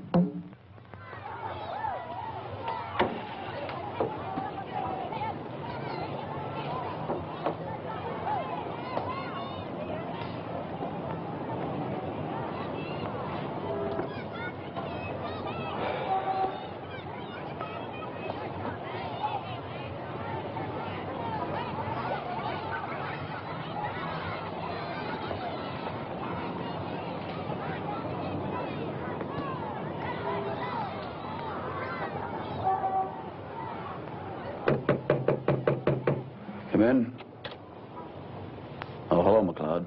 Come in. Oh, hello, McLeod.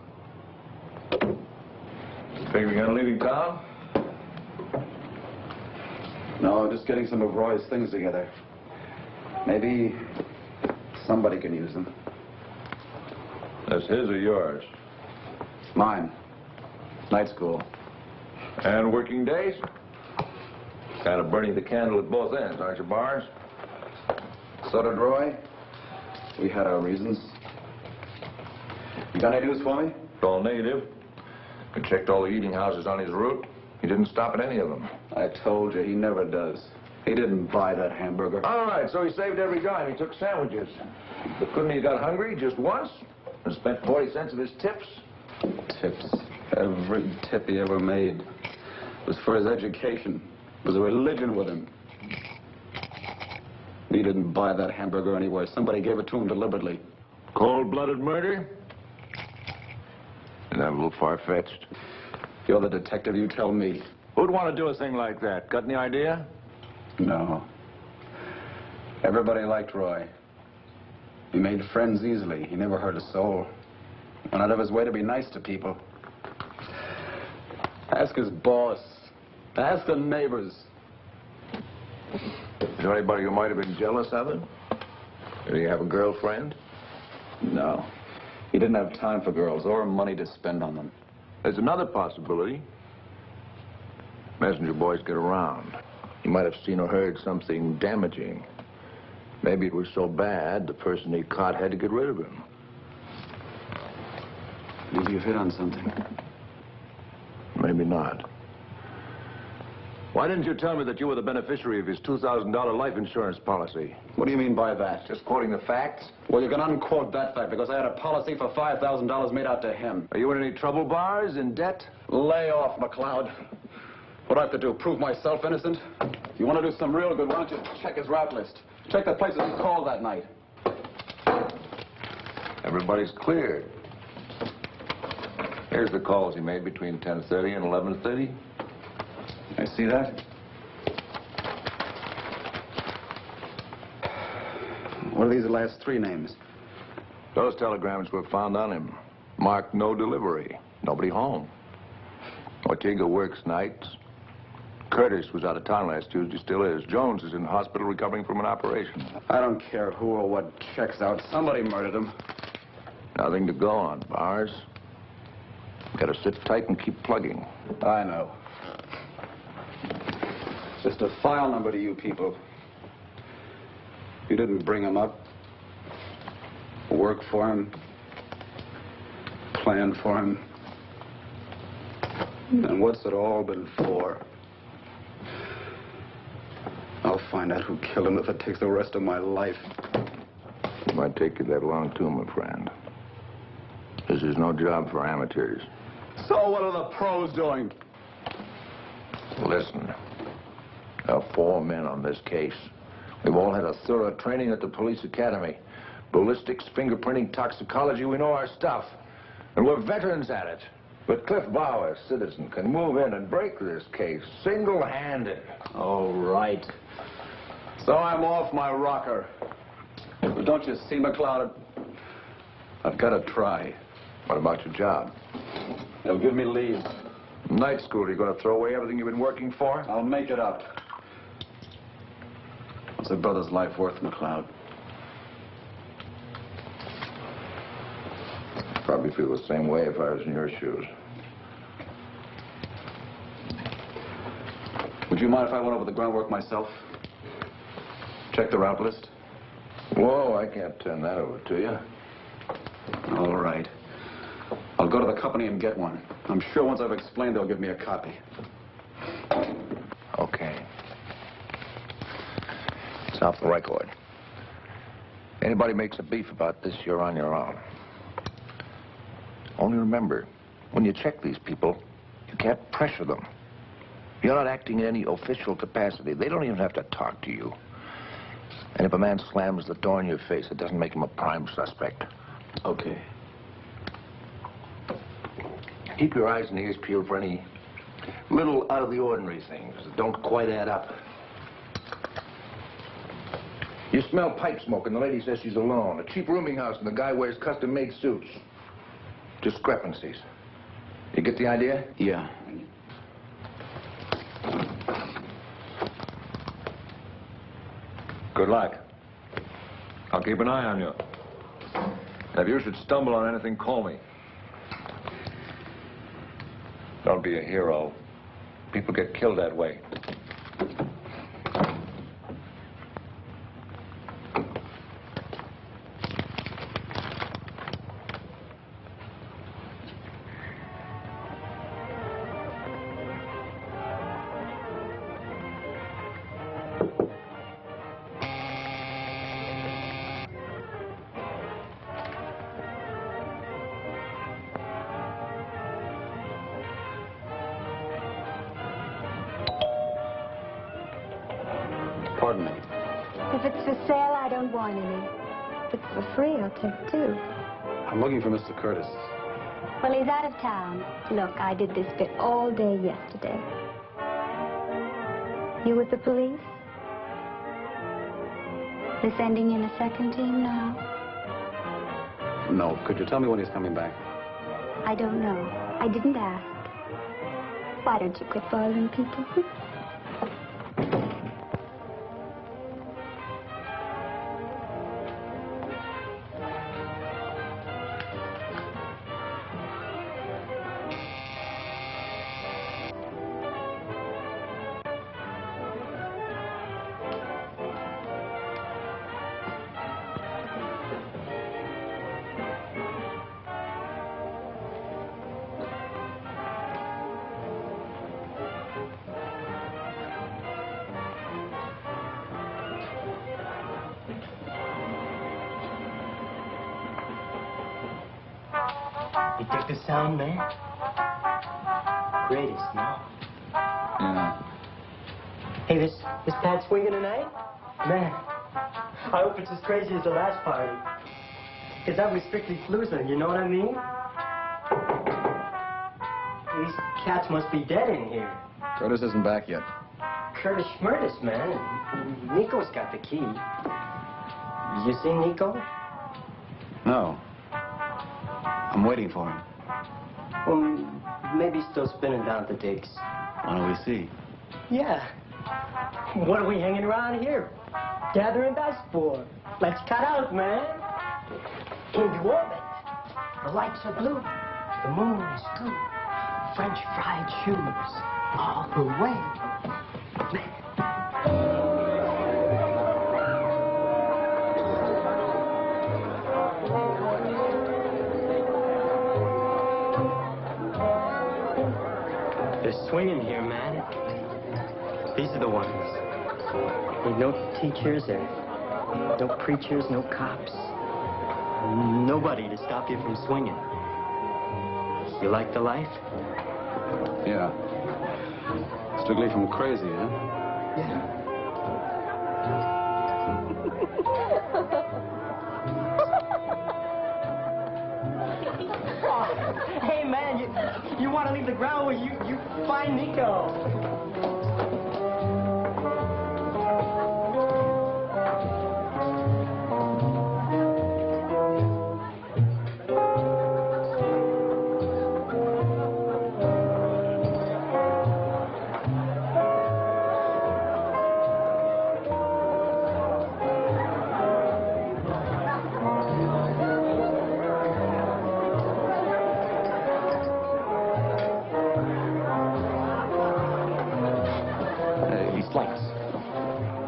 Figure you're gonna leave town? No, just getting some of Roy's things together. Maybe somebody can use them. That's his or yours? Mine. Night school. And working days? Kind of burning the candle at both ends, aren't you, Barnes? So did Roy. We had our reasons. You got any news for me? It's all negative. I checked all the eating houses on his route. He didn't stop at any of them. I told you, he never does. He didn't buy that hamburger. All right, so he saved every dime. He took sandwiches. But couldn't he have got hungry just once and spent 40 cents of his tips? Tips. Every tip he ever made was for his education. It was a religion with him. He didn't buy that hamburger anywhere. Somebody gave it to him deliberately. Cold-blooded murder? Isn't that a little far-fetched? You're the detective, you tell me. Who'd want to do a thing like that? Got any idea? No. Everybody liked Roy. He made friends easily. He never hurt a soul. Went out of his way to be nice to people. Ask his boss. Ask the neighbors. Is there anybody who might have been jealous of him? Did he have a girlfriend? No. He didn't have time for girls or money to spend on them. There's another possibility. Messenger boys get around. He might have seen or heard something damaging. Maybe it was so bad, the person he caught had to get rid of him. Maybe you've hit on something. Maybe not. Why didn't you tell me that you were the beneficiary of his $2,000 life insurance policy? What do you mean by that? Just quoting the facts? Well, you can unquote that fact because I had a policy for $5,000 made out to him. Are you in any trouble, Bars? In debt? Lay off, McLeod. What do I have to do? Prove myself innocent? If you want to do some real good, why don't you check his route list? Check the places he called that night. Everybody's cleared. Here's the calls he made between 10:30 and 11:30. I see that. What are these last three names? Those telegrams were found on him. Marked no delivery. Nobody home. Ortega works nights. Curtis was out of town last Tuesday, still is. Jones is in the hospital recovering from an operation. I don't care who or what checks out. Somebody murdered him. Nothing to go on, Bars. Gotta sit tight and keep plugging. I know. Just a file number to you people. You didn't bring him up, work for him, plan for him. And what's it all been for? I'll find out who killed him if it takes the rest of my life. It might take you that long, too, my friend. This is no job for amateurs. So what are the pros doing? Listen. There are 4 men on this case. We've all had a thorough training at the police academy. Ballistics, fingerprinting, toxicology, we know our stuff. And we're veterans at it. But Cliff Bauer, citizen, can move in and break this case single-handed. All right. So I'm off my rocker. But don't you see, McLeod? I've got to try. What about your job? They'll give me leave. Night school, you going to throw away everything you've been working for? I'll make it up. What's a brother's life worth, McLeod? Probably feel the same way if I was in your shoes. Would you mind if I went over the groundwork myself? Check the route list? Whoa, I can't turn that over to you. All right. I'll go to the company and get one. I'm sure once I've explained, they'll give me a copy. Okay. It's off the record. Anybody makes a beef about this, you're on your own. Only remember, when you check these people, you can't pressure them. You're not acting in any official capacity. They don't even have to talk to you. And if a man slams the door in your face, it doesn't make him a prime suspect. Okay. Keep your eyes and ears peeled for any little out-of-the-ordinary things that don't quite add up. You smell pipe smoke, and the lady says she's alone. A cheap rooming house, and the guy wears custom-made suits. Discrepancies. You get the idea? Yeah. Good luck. I'll keep an eye on you. If you should stumble on anything, call me. Don't be a hero. People get killed that way. Pardon me. If it's for sale, I don't want any. If it's for free, I'll take two. I'm looking for Mr. Curtis. Well, he's out of town. Look, I did this bit all day yesterday. You with the police? They're sending in a second team now? No. Could you tell me when he's coming back? I don't know. I didn't ask. Why don't you quit bothering people? You dig the sound, man? Greatest, no? Yeah. Hey, this Pat swinging tonight? Man, I hope it's as crazy as the last party. Because that was strictly flusin', you know what I mean? These cats must be dead in here. Curtis isn't back yet. Curtis Schmurtis, man. Nico's got the key. You seen Nico? No. I'm waiting for him. Well, maybe he's still spinning down at the digs. Why don't we see? Yeah. What are we hanging around here? Gathering dust for? Let's cut out, man. In the orbit. The lights are blue. The moon is blue. French fried shoes. All the way. Man. They're swinging here, man. These are the ones. Ain't no teachers or no preachers, no cops. Nobody to stop you from swinging. You like the life? Yeah. Strictly from crazy, huh? Yeah. Hey, man, you want to leave the ground where you find Nico.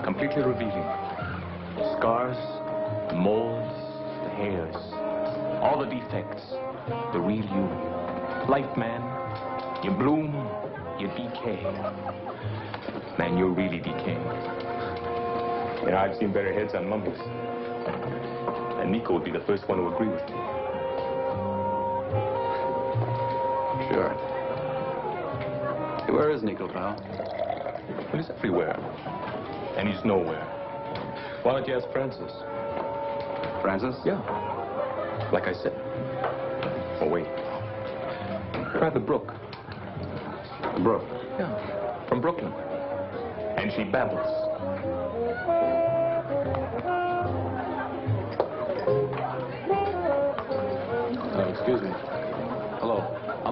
Completely revealing. Scars, moles, the hairs, all the defects, the real you. Life, man. You bloom, you decay. Man, you're really decaying. You know, I've seen better heads on mummies. And Nico would be the first one to agree with me. Sure. Hey, where is Nico, pal? Well, he's everywhere. And he's nowhere. Why don't you ask Francis? Francis? Yeah. Like I said. Oh, wait. Try the Brook. The Brook? Yeah. From Brooklyn. And she babbles.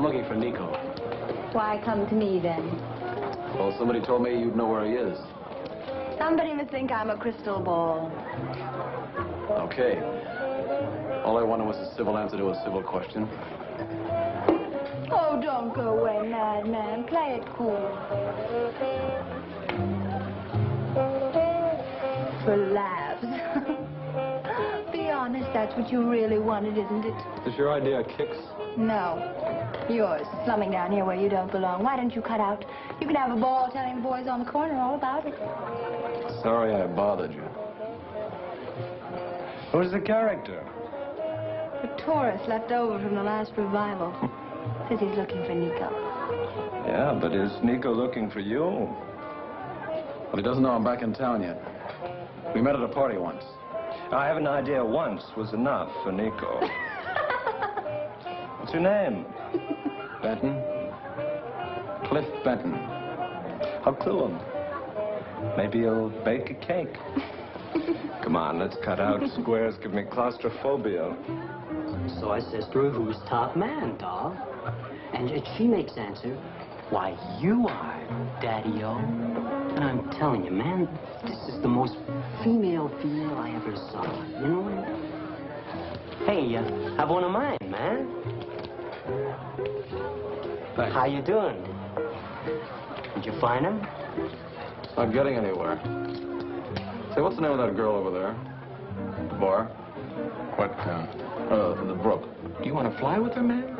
looking for Nico. Why come to me then? Well, somebody told me you'd know where he is. Somebody must think I'm a crystal ball. Okay. All I wanted was a civil answer to a civil question. Oh, don't go away, madman. Play it cool. For laughs. Be honest, that's what you really wanted, isn't it? Is your idea kicks? No. Yours, slumming down here where you don't belong. Why don't you cut out? You can have a ball telling the boys on the corner all about it. Sorry I bothered you. Who's the character? A tourist left over from the last revival. Says he's looking for Nico. Yeah, but is Nico looking for you? Well, he doesn't know I'm back in town yet. We met at a party once. I have an idea once was enough for Nico. What's your name? Benton? Cliff Benton. I'll clue him. Maybe he'll bake a cake. Come on, let's cut out. Squares give me claustrophobia. So I says to her, who's top man, doll? And she makes answer, why, you are, Daddy-O. And I'm telling you, man, this is the most female I ever saw. You know? Hey, have one of mine, man. Thanks. How you doing? Did you find him? Not getting anywhere. Say, what's the name of that girl over there? The bar? What, The brook. do you want to fly with her, man?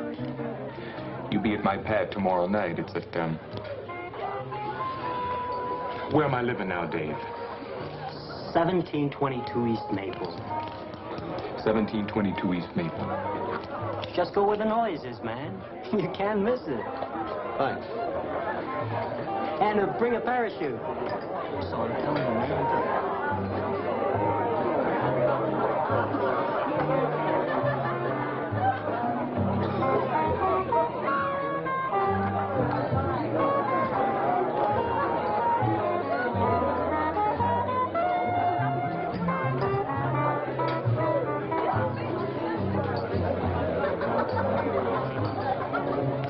You be at my pad tomorrow night. It's at, where am I living now, Dave? 1722 East Maple. 1722 East Maple. Just go where the noise is, man. You can't miss it. Thanks. And bring a parachute. So I'm telling you, man.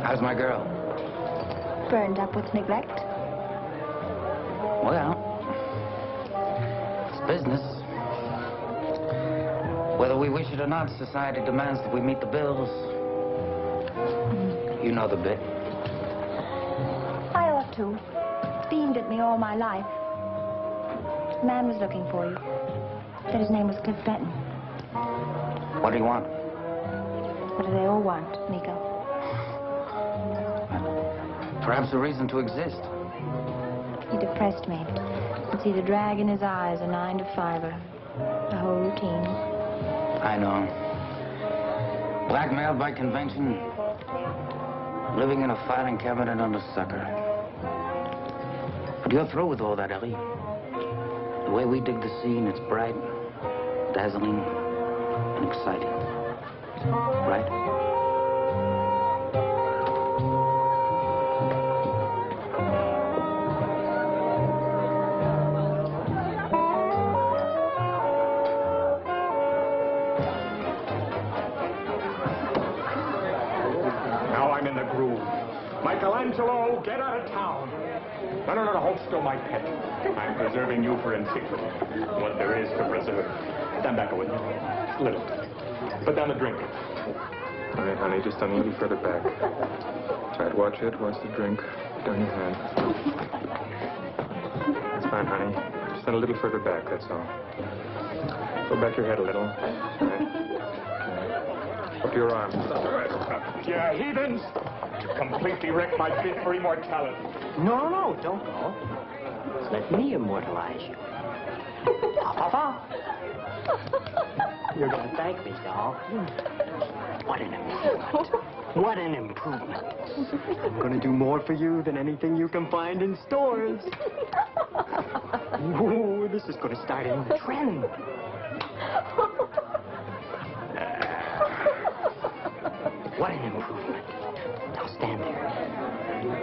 How's my girl? Burned up with neglect. Well, it's business. Whether we wish it or not, society demands that we meet the bills. You know the bit. I ought to. Beamed at me all my life. A man was looking for you. Said his name was Cliff Benton. What do you want? What do they all want, Nico? Perhaps a reason to exist. He depressed me. Could see the drag in his eyes, a 9 to 5er. The whole routine. I know. Blackmailed by convention. Living in a filing cabinet under sucker. But you're through with all that, Ellie. The way we dig the scene, it's bright, dazzling, and exciting. Right? Michelangelo, get out of town. No, hold still, my pet. I'm preserving you for antiquity. What there is to preserve. Stand back a little. Put down the drink. All right, honey, just stand a little further back. Try to watch it. Watch the drink. Down your hand. That's fine, honey. Just stand a little further back, that's all. Throw back your head a little. All right. Up to your arms. Yeah, heathens! You completely wrecked my bid for immortality. No, don't go. Let me immortalize you. You're gonna thank me, doll. What an improvement. What an improvement. I'm gonna do more for you than anything you can find in stores. Ooh, this is gonna start a new trend. What an improvement. Now stand there.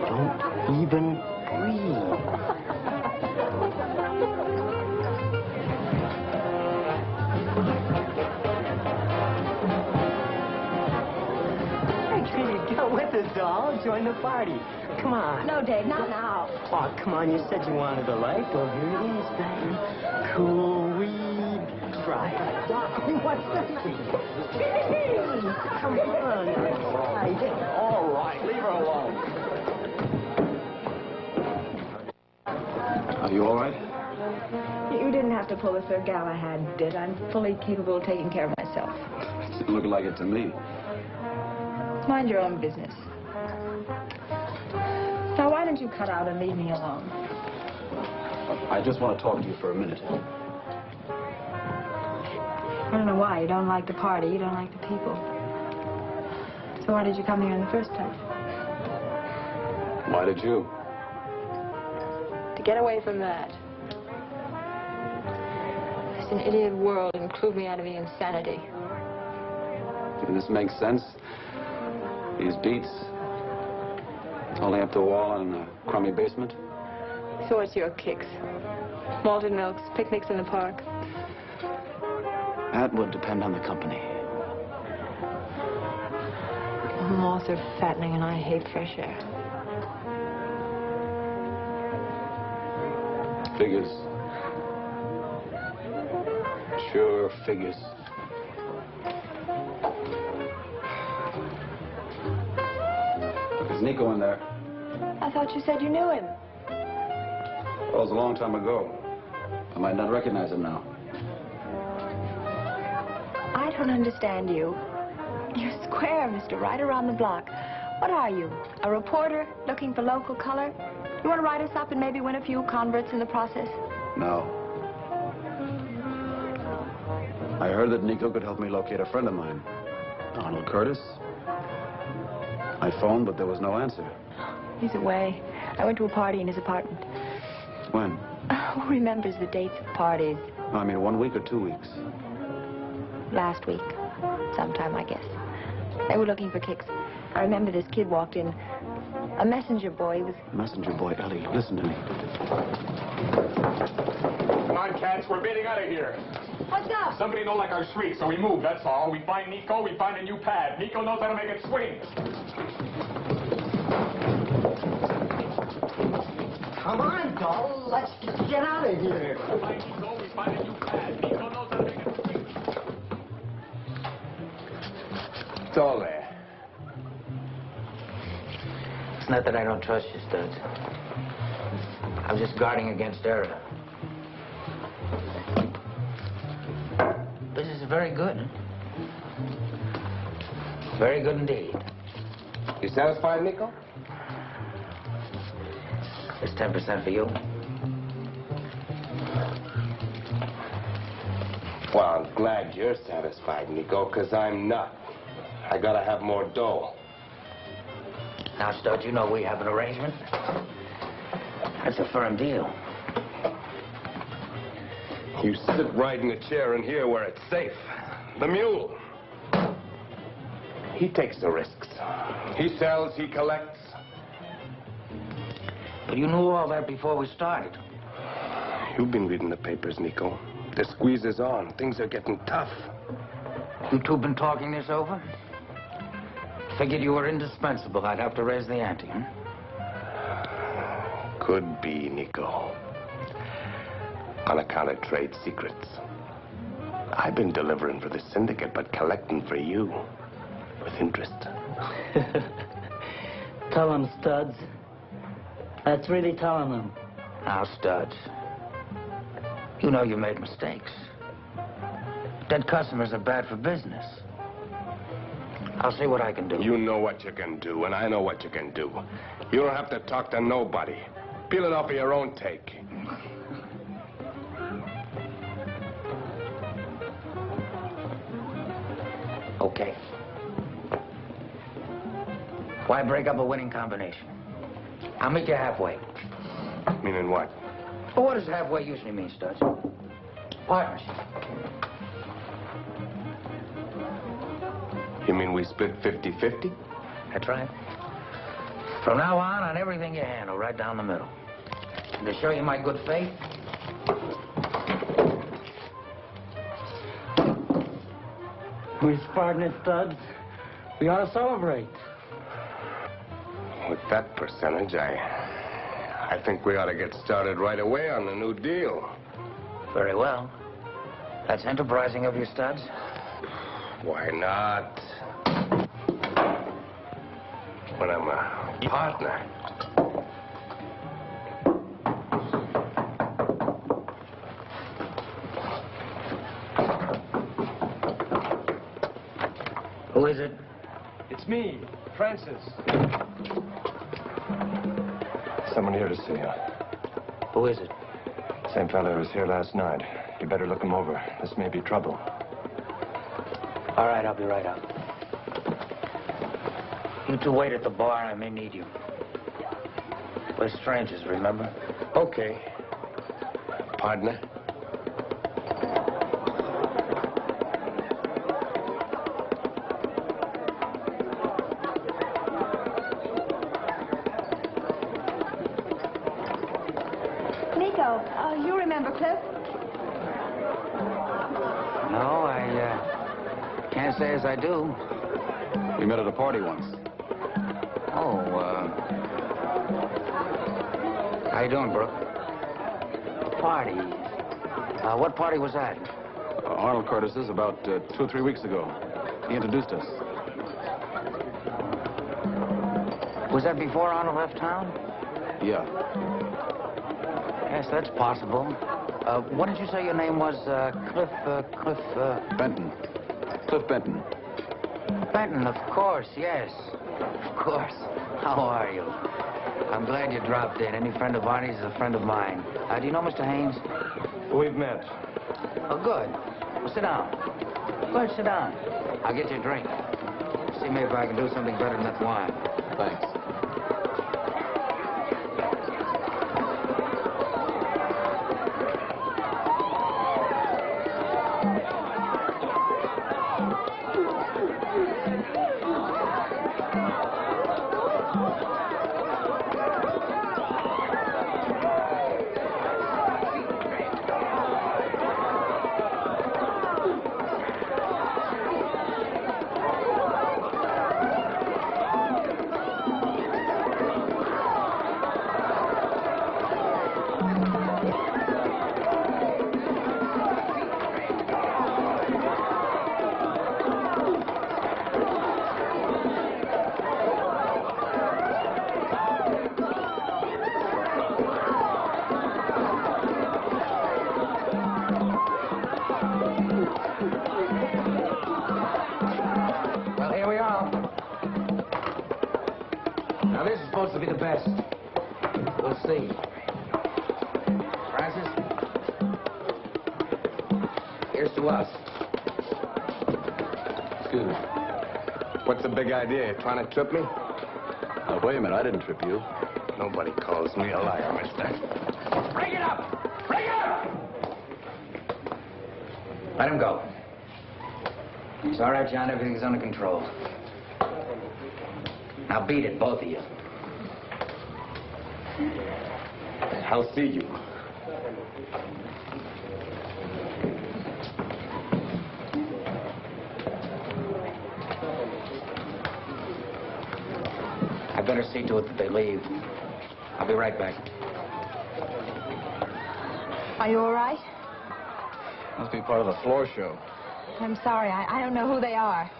Don't even breathe. Hey, Judy, get with Weathers, doll. Join the party. Come on. No, Dave, not now. Oh, come on. You said you wanted a light. Well, here it is, baby. Cool weed. Try it. What's this? Come on. All right, leave her alone. Are you all right? You didn't have to pull a Sir Galahad did. I'm fully capable of taking care of myself. It didn't look like it to me. Mind your own business. Now, why don't you cut out and leave me alone? I just want to talk to you for a minute. I don't know why. You don't like the party. You don't like the people. So why did you come here in the first place? Why did you? To get away from that. It's an idiot world, include me out of the insanity. This makes sense. These beats. Only up the wall in a crummy basement. So what's your kicks? Malted milks, picnics in the park. That would depend on the company. Moths are fattening and I hate fresh air. Figures. Sure, figures. Is Nico in there? I thought you said you knew him. Well, it was a long time ago. I might not recognize him now. I don't understand you. You're square, Mr. Right around the block. What are you? A reporter looking for local color? You want to write us up and maybe win a few converts in the process? No. I heard that Nico could help me locate a friend of mine, Arnold Curtis. I phoned, but there was no answer. He's away. I went to a party in his apartment. When? Who remembers the dates of parties? I mean, 1 week or 2 weeks? Last week. Sometime, I guess. They were looking for kicks. I remember this kid walked in. A messenger boy. He was... Messenger boy, Ellie, listen to me. Come on, cats, we're getting out of here. What's up? Somebody don't like our shrieks, so we move, that's all. We find Nico, we find a new pad. Nico knows how to make it swing. Come on, doll. Let's get out of here. We find Nico, we find a new pad. Nico knows how to make it swing. It's all there. It's not that I don't trust you, Studs. I'm just guarding against error. This is very good. Very good indeed. You satisfied, Nico? It's 10% for you. Well, I'm glad you're satisfied, Nico, because I'm not. I gotta have more dough. Now, Studs, you know we have an arrangement. That's a firm deal. You sit right in the chair in here where it's safe. The mule. He takes the risks. He sells, he collects. But you knew all that before we started. You've been reading the papers, Nico. The squeeze is on. Things are getting tough. You two been talking this over? Figured you were indispensable. I'd have to raise the ante, huh? Could be, Nico. On account of trade secrets. I've been delivering for the syndicate, but collecting for you. With interest. Tell them, Studs. That's really telling them. Now, Studs, you know you made mistakes. Dead customers are bad for business. I'll see what I can do. You know what you can do, and I know what you can do. You don't have to talk to nobody. Peel it off of your own take. Okay. Why break up a winning combination? I'll meet you halfway. Meaning what? Well, what does halfway usually mean, Studs? Partnership. You mean we split 50-50? That's right. From now on everything you handle, right down the middle. And to show you my good faith, We're partners, Studs. We ought to celebrate. With that percentage, I think we ought to get started right away on the new deal. Very well. That's enterprising of you, Studs. Why not? When I'm a partner. Who is it? It's me, Francis. Someone here to see you. Who is it? Same fellow who was here last night. You better look him over. This may be trouble. All right, I'll be right out. You two wait at the bar. I may need you. We're strangers, remember? Okay. Partner? You remember Cliff? No, I can't say as I do. We met at a party once. Oh, how you doing, Brooke? Party? What party was that? Arnold Curtis's about 2 or 3 weeks ago. He introduced us. Was that before Arnold left town? Yeah. Yes, that's possible. What did you say your name was? Cliff Benton. Cliff Benton. Benton, of course, yes. Of course. How are you? I'm glad you dropped in. Any friend of Arnie's is a friend of mine. Do you know Mr. Haynes? We've met. Oh, good. Well, sit down. Go ahead, sit down. I'll get you a drink. See maybe if I can do something better than that wine. Thanks. To be the best. We'll see. Francis? Here's to us. Excuse me. What's the big idea? You trying to trip me? Now, wait a minute. I didn't trip you. Nobody calls me a liar, mister. Bring it up! Bring it up! Let him go. It's all right, John. Everything's under control. Now beat it, both of you. I'll see you. I better see to it that they leave. I'll be right back. Are you all right? Must be part of the floor show. I'm sorry. I don't know who they are.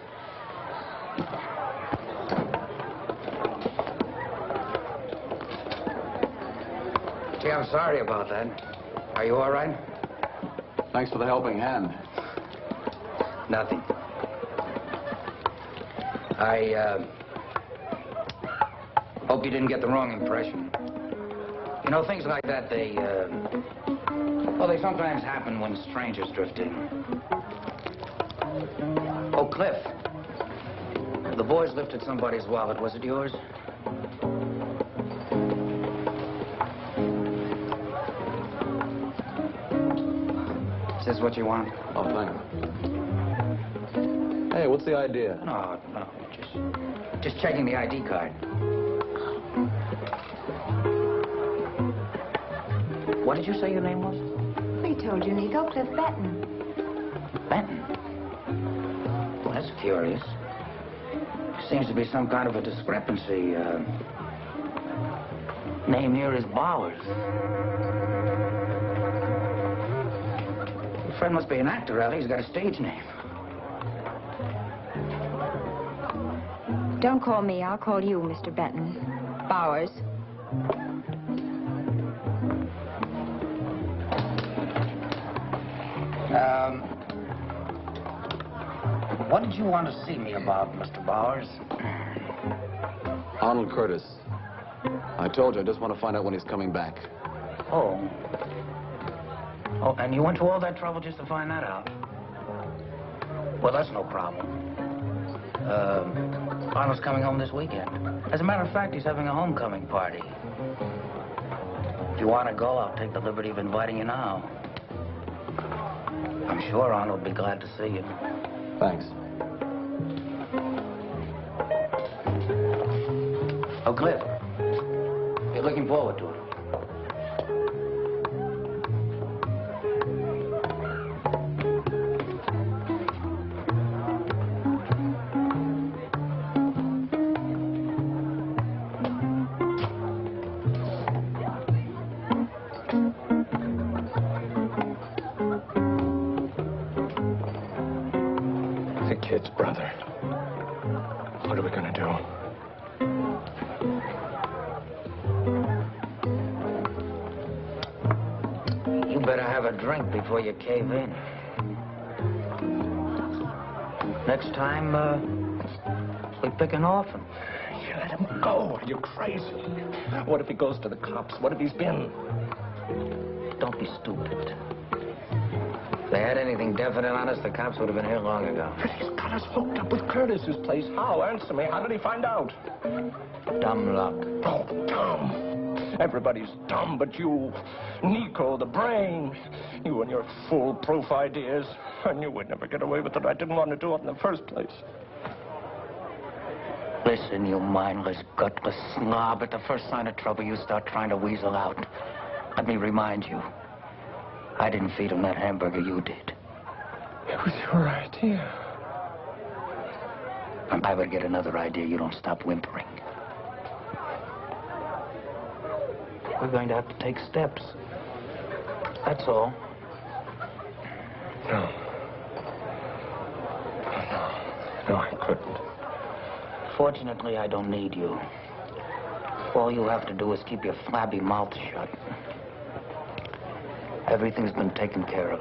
Gee, I'm sorry about that. Are you all right? Thanks for the helping hand. Nothing. I hope you didn't get the wrong impression. You know, things like that, they sometimes happen when strangers drift in. Oh, Cliff. The boys lifted somebody's wallet. Was it yours? Is this what you want? Oh, thanks. Hey, what's the idea? No, just checking the ID card. What did you say your name was? We told you, Nico. Cliff Benton. Benton? Well, that's curious. Seems to be some kind of a discrepancy. Name here is Bowers. Your friend must be an actor, Ellie. He's got a stage name. Don't call me. I'll call you, Mr. Benton. Bowers. What did you want to see me about, Mr. Bowers? Arnold Curtis. I told you, I just want to find out when he's coming back. Oh. Oh, and you went to all that trouble just to find that out? Well, that's no problem. Arnold's coming home this weekend. As a matter of fact, he's having a homecoming party. If you want to go, I'll take the liberty of inviting you now. I'm sure Arnold will be glad to see you. Thanks. Oh, Cliff, you're looking forward to it. The kid's brother. What are we gonna do? You better have a drink before you cave in. Next time, we pick an orphan. You let him go. Are you crazy? What if he goes to the cops? What if he's been? Don't be stupid. If they had anything definite on us, the cops would have been here long ago. But he's got us hooked up with Curtis's place. How? Answer me. How did he find out? Dumb luck. Oh, dumb. Everybody's dumb but you. Nico, the brain. You and your foolproof ideas. I knew we'd never get away with it. I didn't want to do it in the first place. Listen, you mindless, gutless slob. At the first sign of trouble, you start trying to weasel out. Let me remind you, I didn't feed him that hamburger, you did. It was your idea. If I ever get another idea, you don't stop whimpering. We're going to have to take steps. That's all. No. No, I couldn't. Fortunately, I don't need you. All you have to do is keep your flabby mouth shut. Everything's been taken care of.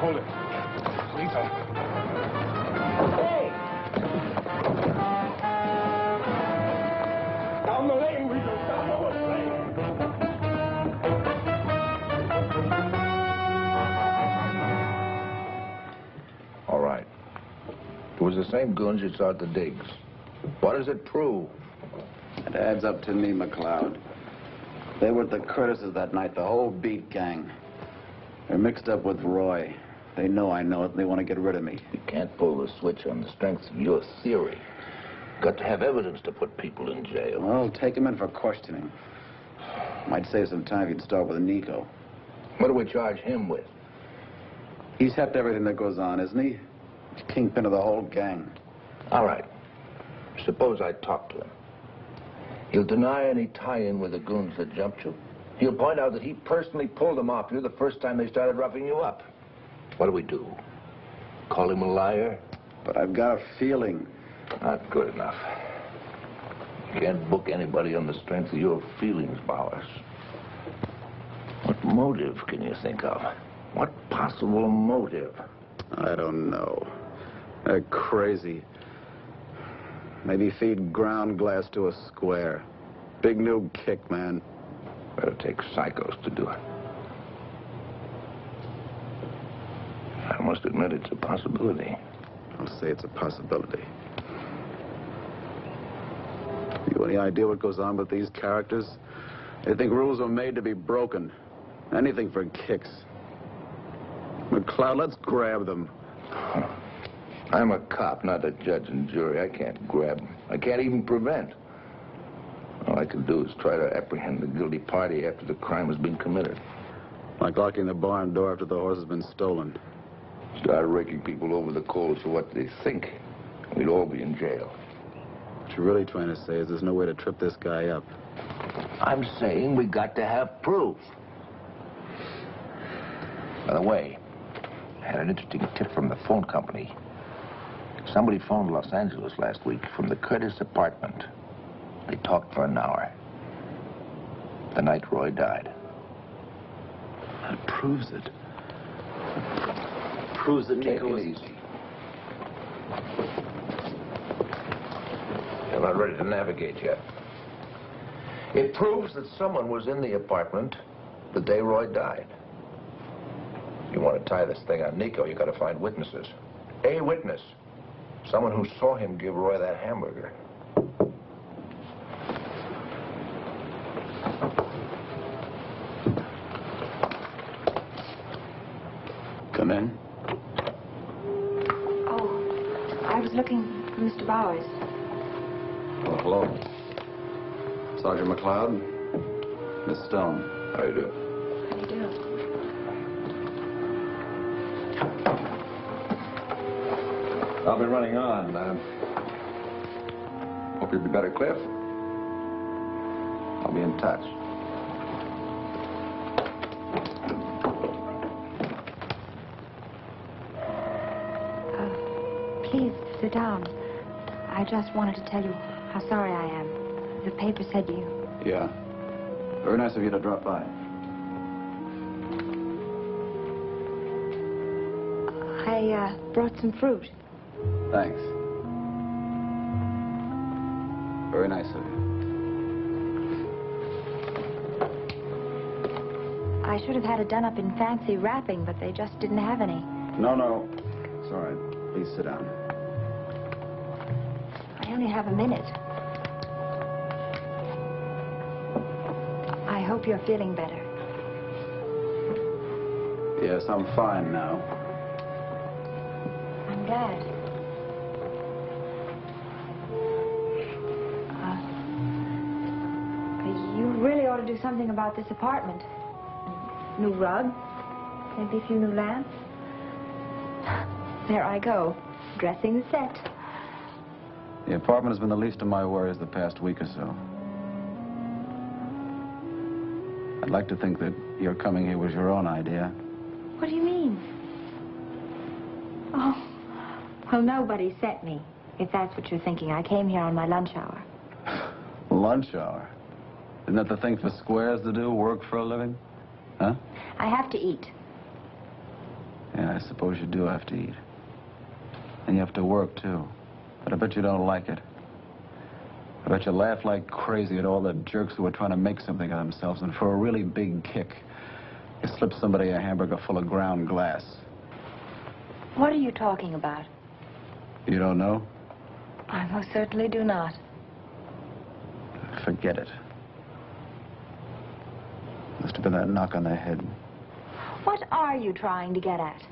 Hold it. Lisa. Hey! Down the lane, we go. Down the lane. All right. It was the same goons you saw at the digs. What does it prove? It adds up to me, McLeod. They were at the Curtises that night, the whole beat gang. They're mixed up with Roy. They know I know it, and they want to get rid of me. You can't pull the switch on the strength of your theory. Got to have evidence to put people in jail. Well, take him in for questioning. Might save some time if you'd start with Nico. What do we charge him with? He's hepped everything that goes on, isn't he? He's kingpin of the whole gang. All right. Suppose I talk to him. He'll deny any tie-in with the goons that jumped you. He'll point out that he personally pulled them off you the first time they started roughing you up. What do we do? Call him a liar? But I've got a feeling. Not good enough. You can't book anybody on the strength of your feelings, Bowers. What motive can you think of? What possible motive? I don't know. They're crazy. Maybe feed ground glass to a square. Big new kick, man. Better take psychos to do it. I must admit it's a possibility. I'll say it's a possibility. You any idea what goes on with these characters? They think rules are made to be broken. Anything for kicks. McLeod, let's grab them. I'm a cop, not a judge and jury. I can't grab them. I can't even prevent. All I can do is try to apprehend the guilty party after the crime has been committed. Like locking the barn door after the horse has been stolen. Start raking people over the coals for what they think. We'd all be in jail. What you're really trying to say is there's no way to trip this guy up. I'm saying we got to have proof. By the way, I had an interesting tip from the phone company. Somebody phoned Los Angeles last week from the Curtis apartment. They talked for an hour. The night Roy died. That proves it. Proves that Nico was... easy. You're not ready to navigate yet. It proves that someone was in the apartment the day Roy died. If you want to tie this thing on Nico, you got to find witnesses. A witness. Someone who saw him give Roy that hamburger. Come in. Oh, I was looking for Mr. Bowers. Oh, hello. Sergeant McLeod. Miss Stone. How you do? How do you do? I'll be running on. Hope you'll be better, Cliff. I'll be in touch. Please sit down. I just wanted to tell you how sorry I am. The paper said you... Yeah. Very nice of you to drop by. I brought some fruit. Thanks. Very nice of you. I should have had it done up in fancy wrapping, but they just didn't have any. No. It's all right. Please sit down. I only have a minute. I hope you're feeling better. Yes, I'm fine now. I'm glad. You really ought to do something about this apartment. New rug, maybe a few new lamps. There I go, dressing the set. The apartment has been the least of my worries the past week or so. I'd like to think that your coming here was your own idea. What do you mean? Oh, well, nobody sent me, if that's what you're thinking. I came here on my lunch hour. Lunch hour? Isn't that the thing for squares to do, work for a living? Huh? I have to eat. Yeah, I suppose you do have to eat. And you have to work, too. But I bet you don't like it. I bet you laugh like crazy at all the jerks who are trying to make something of themselves, and for a really big kick, you slip somebody a hamburger full of ground glass. What are you talking about? You don't know? I most certainly do not. Forget it. Must have been that knock on the head. What are you trying to get at?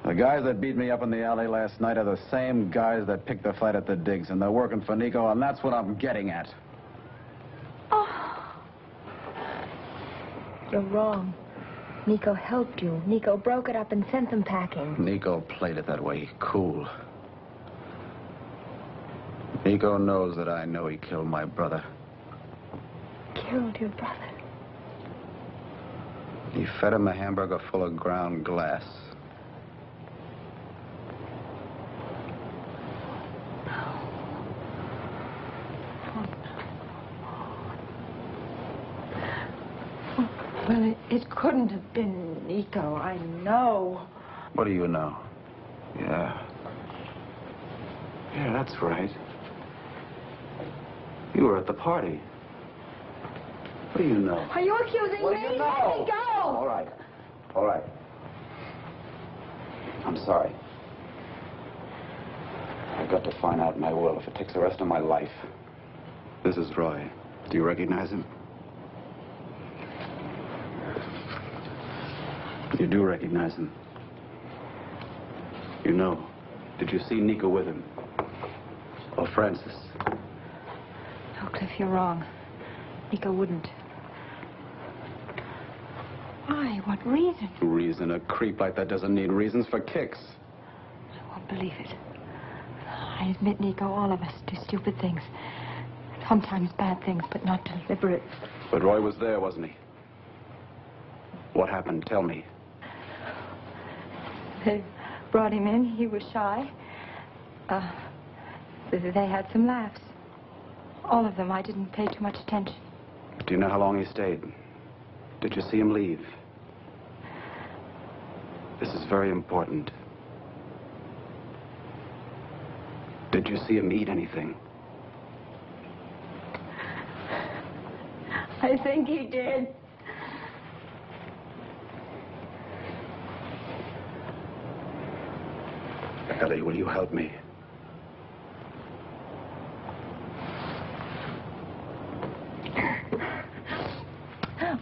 The guys that beat me up in the alley last night are the same guys that picked the fight at the digs, and they're working for Nico, and that's what I'm getting at. Oh. You're wrong. Nico helped you. Nico broke it up and sent them packing. Nico played it that way. Cool. Nico knows that I know he killed my brother. Killed your brother? He fed him a hamburger full of ground glass. Well, it couldn't have been Nico, I know. What do you know? Yeah. Yeah, that's right. You were at the party. What do you know? Are you accusing What me? do you know? Let me go! All right. All right. I'm sorry. I've got to find out, and I will, if it takes the rest of my life. This is Roy. Do you recognize him? You do recognize him. You know, did you see Nico with him? Or Francis? No, Cliff, you're wrong. Nico wouldn't. Why? What reason? Reason? A creep like that doesn't need reasons for kicks. I won't believe it. I admit, Nico, all of us do stupid things. Sometimes bad things, but not deliberate. But Roy was there, wasn't he? What happened? Tell me. They brought him in. He was shy. They had some laughs. All of them. I didn't pay too much attention. Do you know how long he stayed? Did you see him leave? This is very important. Did you see him eat anything? I think he did. Ellie, will you help me?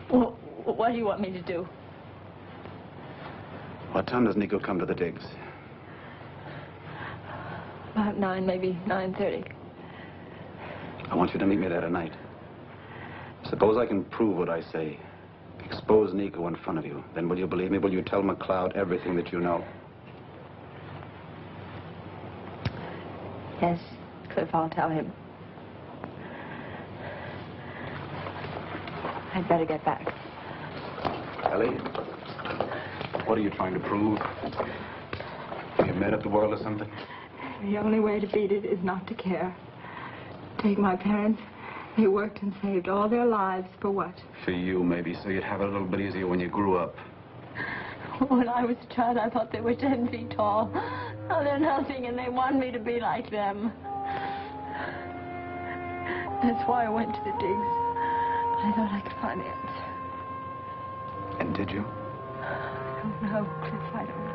Well, what do you want me to do? What time does Nico come to the digs? About 9, maybe 9:30. I want you to meet me there tonight. Suppose I can prove what I say. Expose Nico in front of you. Then will you believe me? Will you tell McLeod everything that you know? Yes, Cliff, I'll tell him. I'd better get back. Ellie, what are you trying to prove? Are you mad at the world or something? The only way to beat it is not to care. Take my parents. They worked and saved all their lives for what? For you, maybe, so you'd have it a little bit easier when you grew up. When I was a child, I thought they were 10 feet tall. Now they're nothing, and they want me to be like them. That's why I went to the digs. I thought I could find the answer. And did you? I don't know, Cliff, I don't know.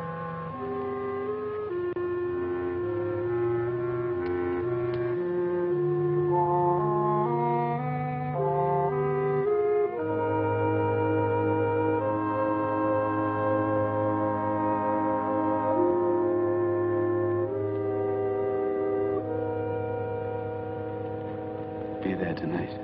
Be there tonight.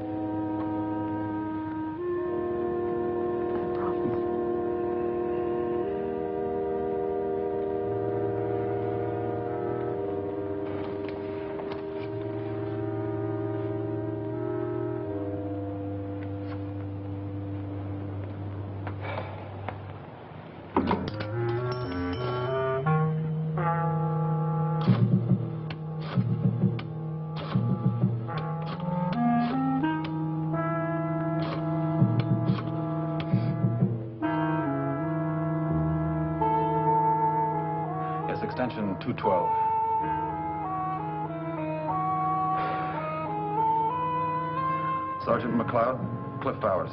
Extension 212. Sergeant McLeod, Cliff Bowers.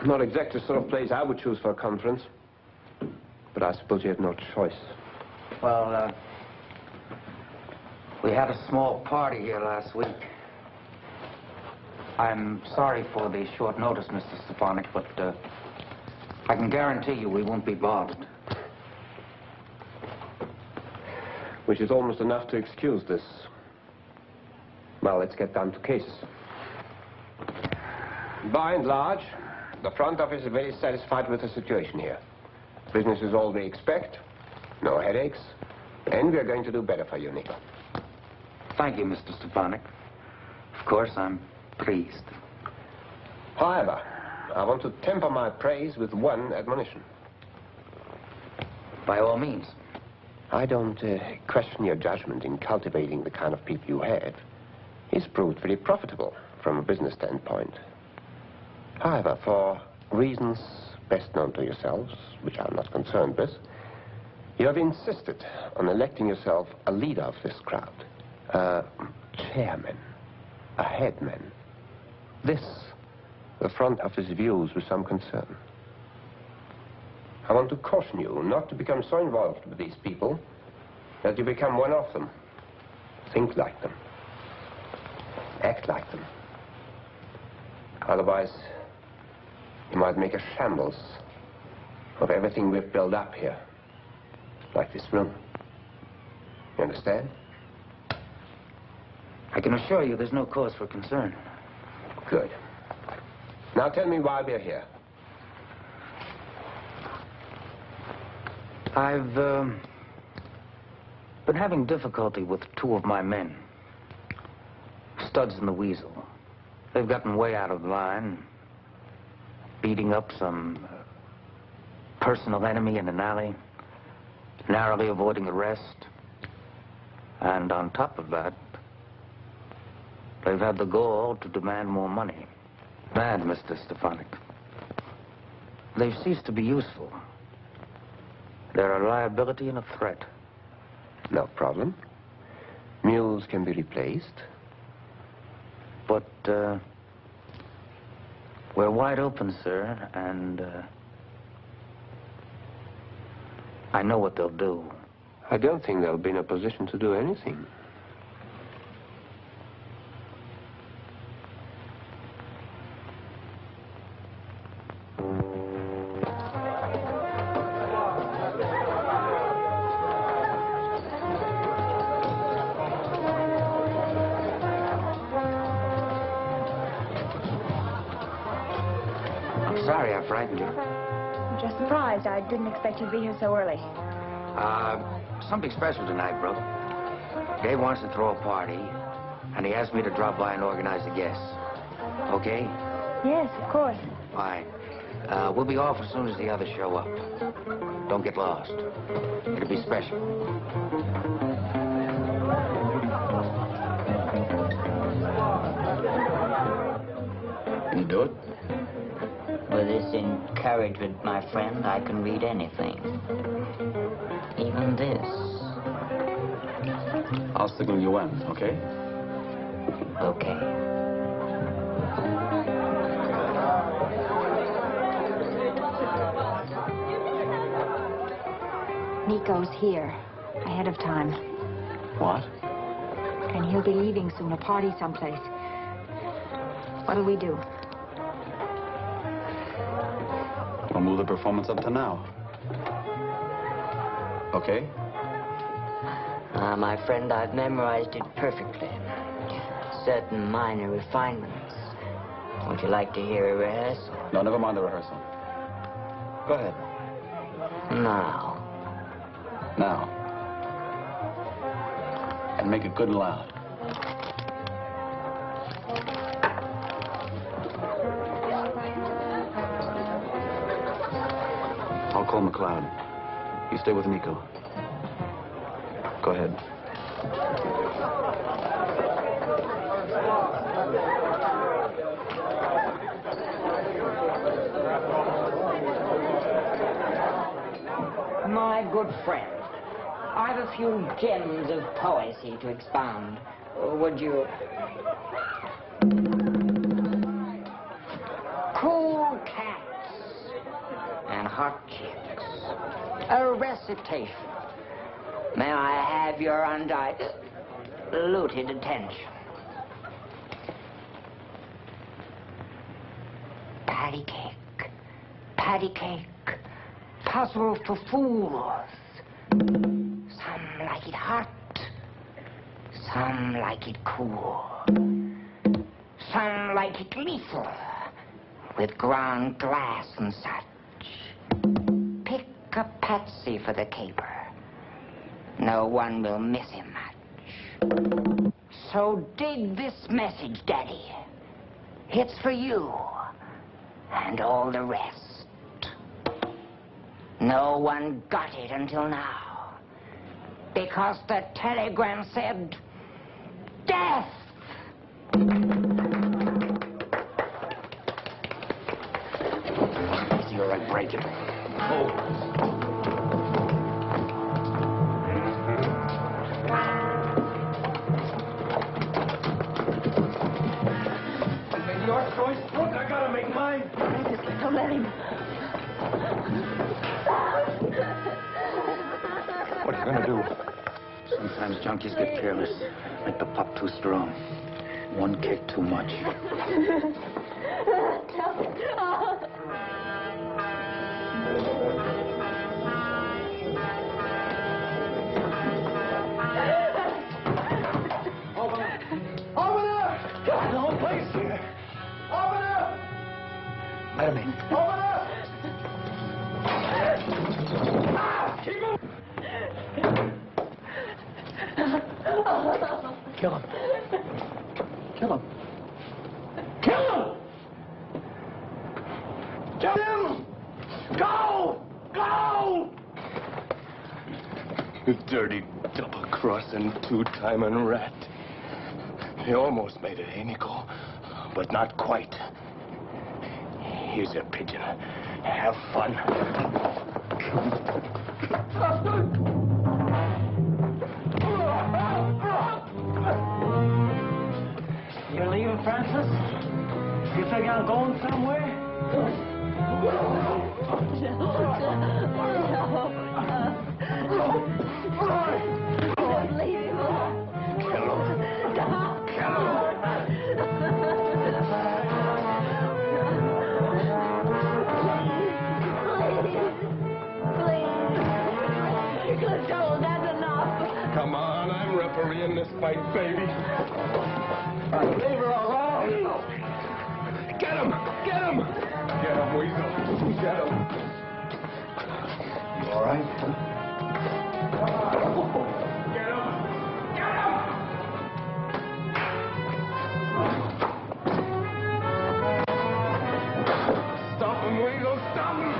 Not exactly the sort of place I would choose for a conference. But I suppose you have no choice. Well, we had a small party here last week. I'm sorry for the short notice, Mr. Stefanik, but I can guarantee you we won't be bothered. Which is almost enough to excuse this. Well, let's get down to cases. By and large, the front office is very satisfied with the situation here. Business is all they expect, no headaches, and we are going to do better for you, Nico. Thank you, Mr. Stefanik. Of course, I'm pleased. However, I want to temper my praise with one admonition. By all means. I don't question your judgment in cultivating the kind of people you have. It's proved very profitable from a business standpoint. However, for reasons best known to yourselves, which I'm not concerned with, you have insisted on electing yourself a leader of this crowd, a chairman, a headman. This, the front office views with some concern. I want to caution you not to become so involved with these people that you become one of them. Think like them. Act like them. Otherwise, you might make a shambles of everything we've built up here. Like this room. You understand? I can assure you there's no cause for concern. Good. Now tell me why we're here. I've been having difficulty with two of my men. Studs and the Weasel. They've gotten way out of line, beating up some personal enemy in an alley, narrowly avoiding arrest. And on top of that, they've had the gall to demand more money. Mad, Mr. Stefanik. They've ceased to be useful. They're a liability and a threat. No problem. Mules can be replaced. But, we're wide open, sir, and, I know what they'll do. I don't think they'll be in a position to do anything. I'm sorry I frightened you. I'm just surprised. I didn't expect you'd be here so early. Something special tonight, brother. Dave wants to throw a party, and he asked me to drop by and organize the guests. Okay? Yes, of course. Fine. We'll be off as soon as the others show up. Don't get lost. It'll be special. Can you do it? With this encouragement, my friend, I can read anything. Even this. I'll signal you in, okay? Okay. Nico's here, ahead of time. What? And he'll be leaving soon, a party someplace. What'll we do? We'll move the performance up to now. Okay? My friend, I've memorized it perfectly. Certain minor refinements. Would you like to hear a rehearsal? No, never mind the rehearsal. Go ahead. Now. Now. And make it good and loud. I'll call McLeod. You stay with Nico. Go ahead. My good friend, I've a few gems of poesy to expound. Would you? Cool cats and hot chicks. A recitation. May I have your undiluted attention? Patty cake, puzzle for fools. Some like it hot, some like it cool, some like it lethal, with ground glass and such. Pick a patsy for the caper. No one will miss him much. So dig this message, Daddy. It's for you and all the rest. No one got it until now, because the telegram said, death! Easy, all right, break it. Your choice. Look, I gotta make mine. Don't let him. What are you gonna do? Sometimes junkies get careless, make the pup too strong. One kick too much. Open up! God, no place here. Open up! Let him in. Open up! Ah, keep him! Kill him. Kill him. Kill him! Kill him! Go! Go! You dirty, double-crossing, two-timing rat. You almost made it, eh, Nico? But not quite. Here's your pigeon. Have fun. You're leaving, Francis? You think I'm going somewhere? Don't leave him alone. Come on, I'm refereeing this fight, baby. Leave her alone. Get him! Get him! Get him, Weasel. Get him. You all right? Get him! Stop him, Weasel! Stop him!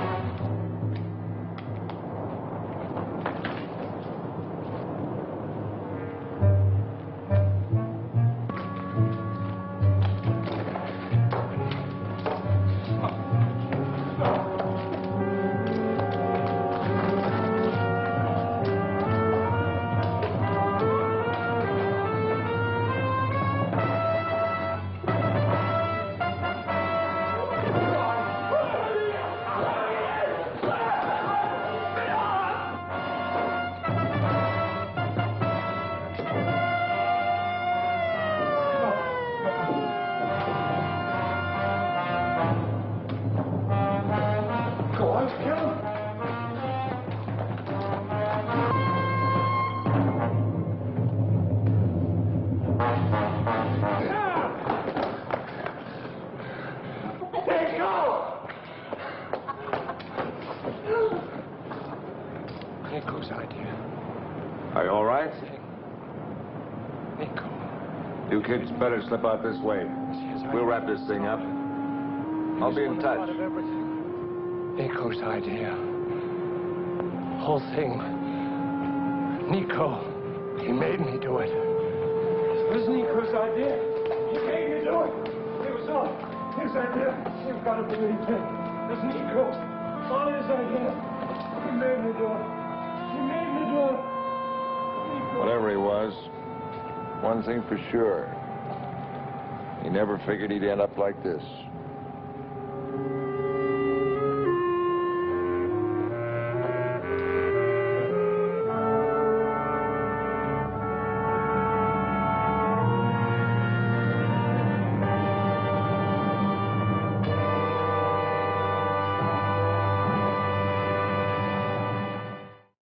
Nico's idea. Are you all right? Nico. You kids better slip out this way. We'll wrap this thing up. I'll be in touch. Nico's idea. Whole thing. Nico. He made me do it. It was Nico's idea. He made me do it. It was all his idea. You've got to believe him. It was Nico. All his idea. He made me do it. He made me do it. Nico. Whatever he was, one thing for sure. He never figured he'd end up like this.